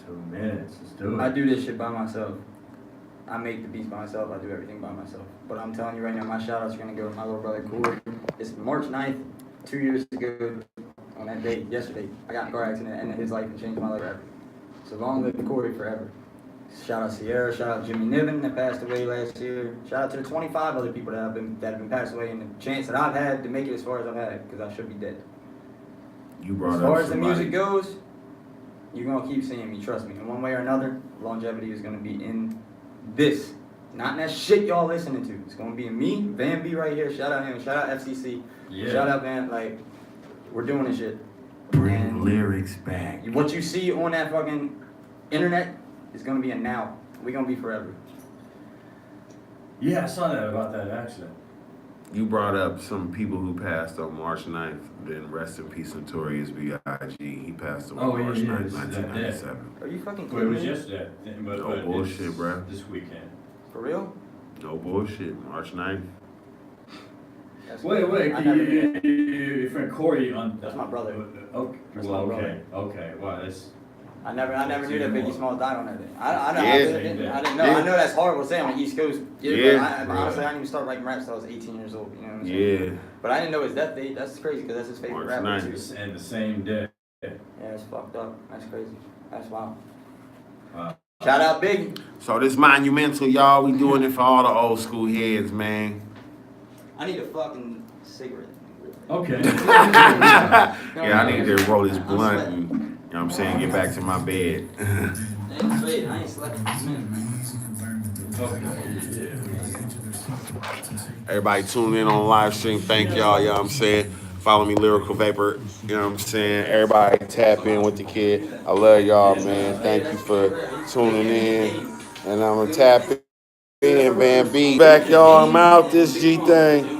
2 minutes, let's do it. I do this shit by myself. I make the beats by myself. I do everything by myself. But I'm telling you right now, my shout outs are going to go to my little brother, Corey. It's March 9th, 2 years ago, on that date, yesterday. I got in a car accident that ended his life and changed my life forever. So long live Corey forever. Shout out Sierra, shout out Jimmy Niven that passed away last year. Shout out to the 25 other people that have been passed away, and the chance that I've had to make it as far as I've had, because I should be dead. You brought As up far as the somebody. music goes, you're going to keep seeing me, trust me. In one way or another, longevity is going to be in this. Not in that shit y'all listening to. It's going to be in me, Van B right here. Shout out him. Shout out FCC. Yeah. Shout out Van. Like, we're doing this shit. Bring And lyrics back. what you see on that fucking internet is going to be a now. We're going to be forever. Yeah, I saw that about that accident. You brought up some people who passed on March 9th. Then rest in peace, Notorious B.I.G. He passed on March 9th, 1997. Are you fucking Well, it was kidding me? yesterday. But No bullshit, it's bro. This weekend. For real? No bullshit. March 9th. That's Wait, I never knew that. your friend Corey on. That's my brother. Okay, That's well, my okay, okay. Wow, that's. I never knew that Biggie Smalls died on that day. I Yeah. didn't know. Yeah. I know that's horrible to say on the East Coast. Yeah. But honestly, I didn't even start writing raps until I was 18 years old. You know what I'm saying? Yeah. But I didn't know his death date. That's crazy because that's his favorite March rapper 9th. too. And the same day. Yeah, it's fucked up. That's crazy. That's wild. Wow. Shout out Biggie. So this monumental, y'all, we doing it for all the old school heads, man. I need a fucking cigarette. Okay. Yeah, I need to roll this I'm blunt sweating. and, you know what I'm saying, get back to my bed. I ain't slept in a minute. Everybody tune in on live stream. Thank y'all, you know what I'm saying? Follow me, Lyrical Vapor, you know what I'm saying? Everybody tap in with the kid. I love y'all, man. Thank you for tuning in. And I'm going to tap in, Van B. Back, y'all. I'm out this G thing.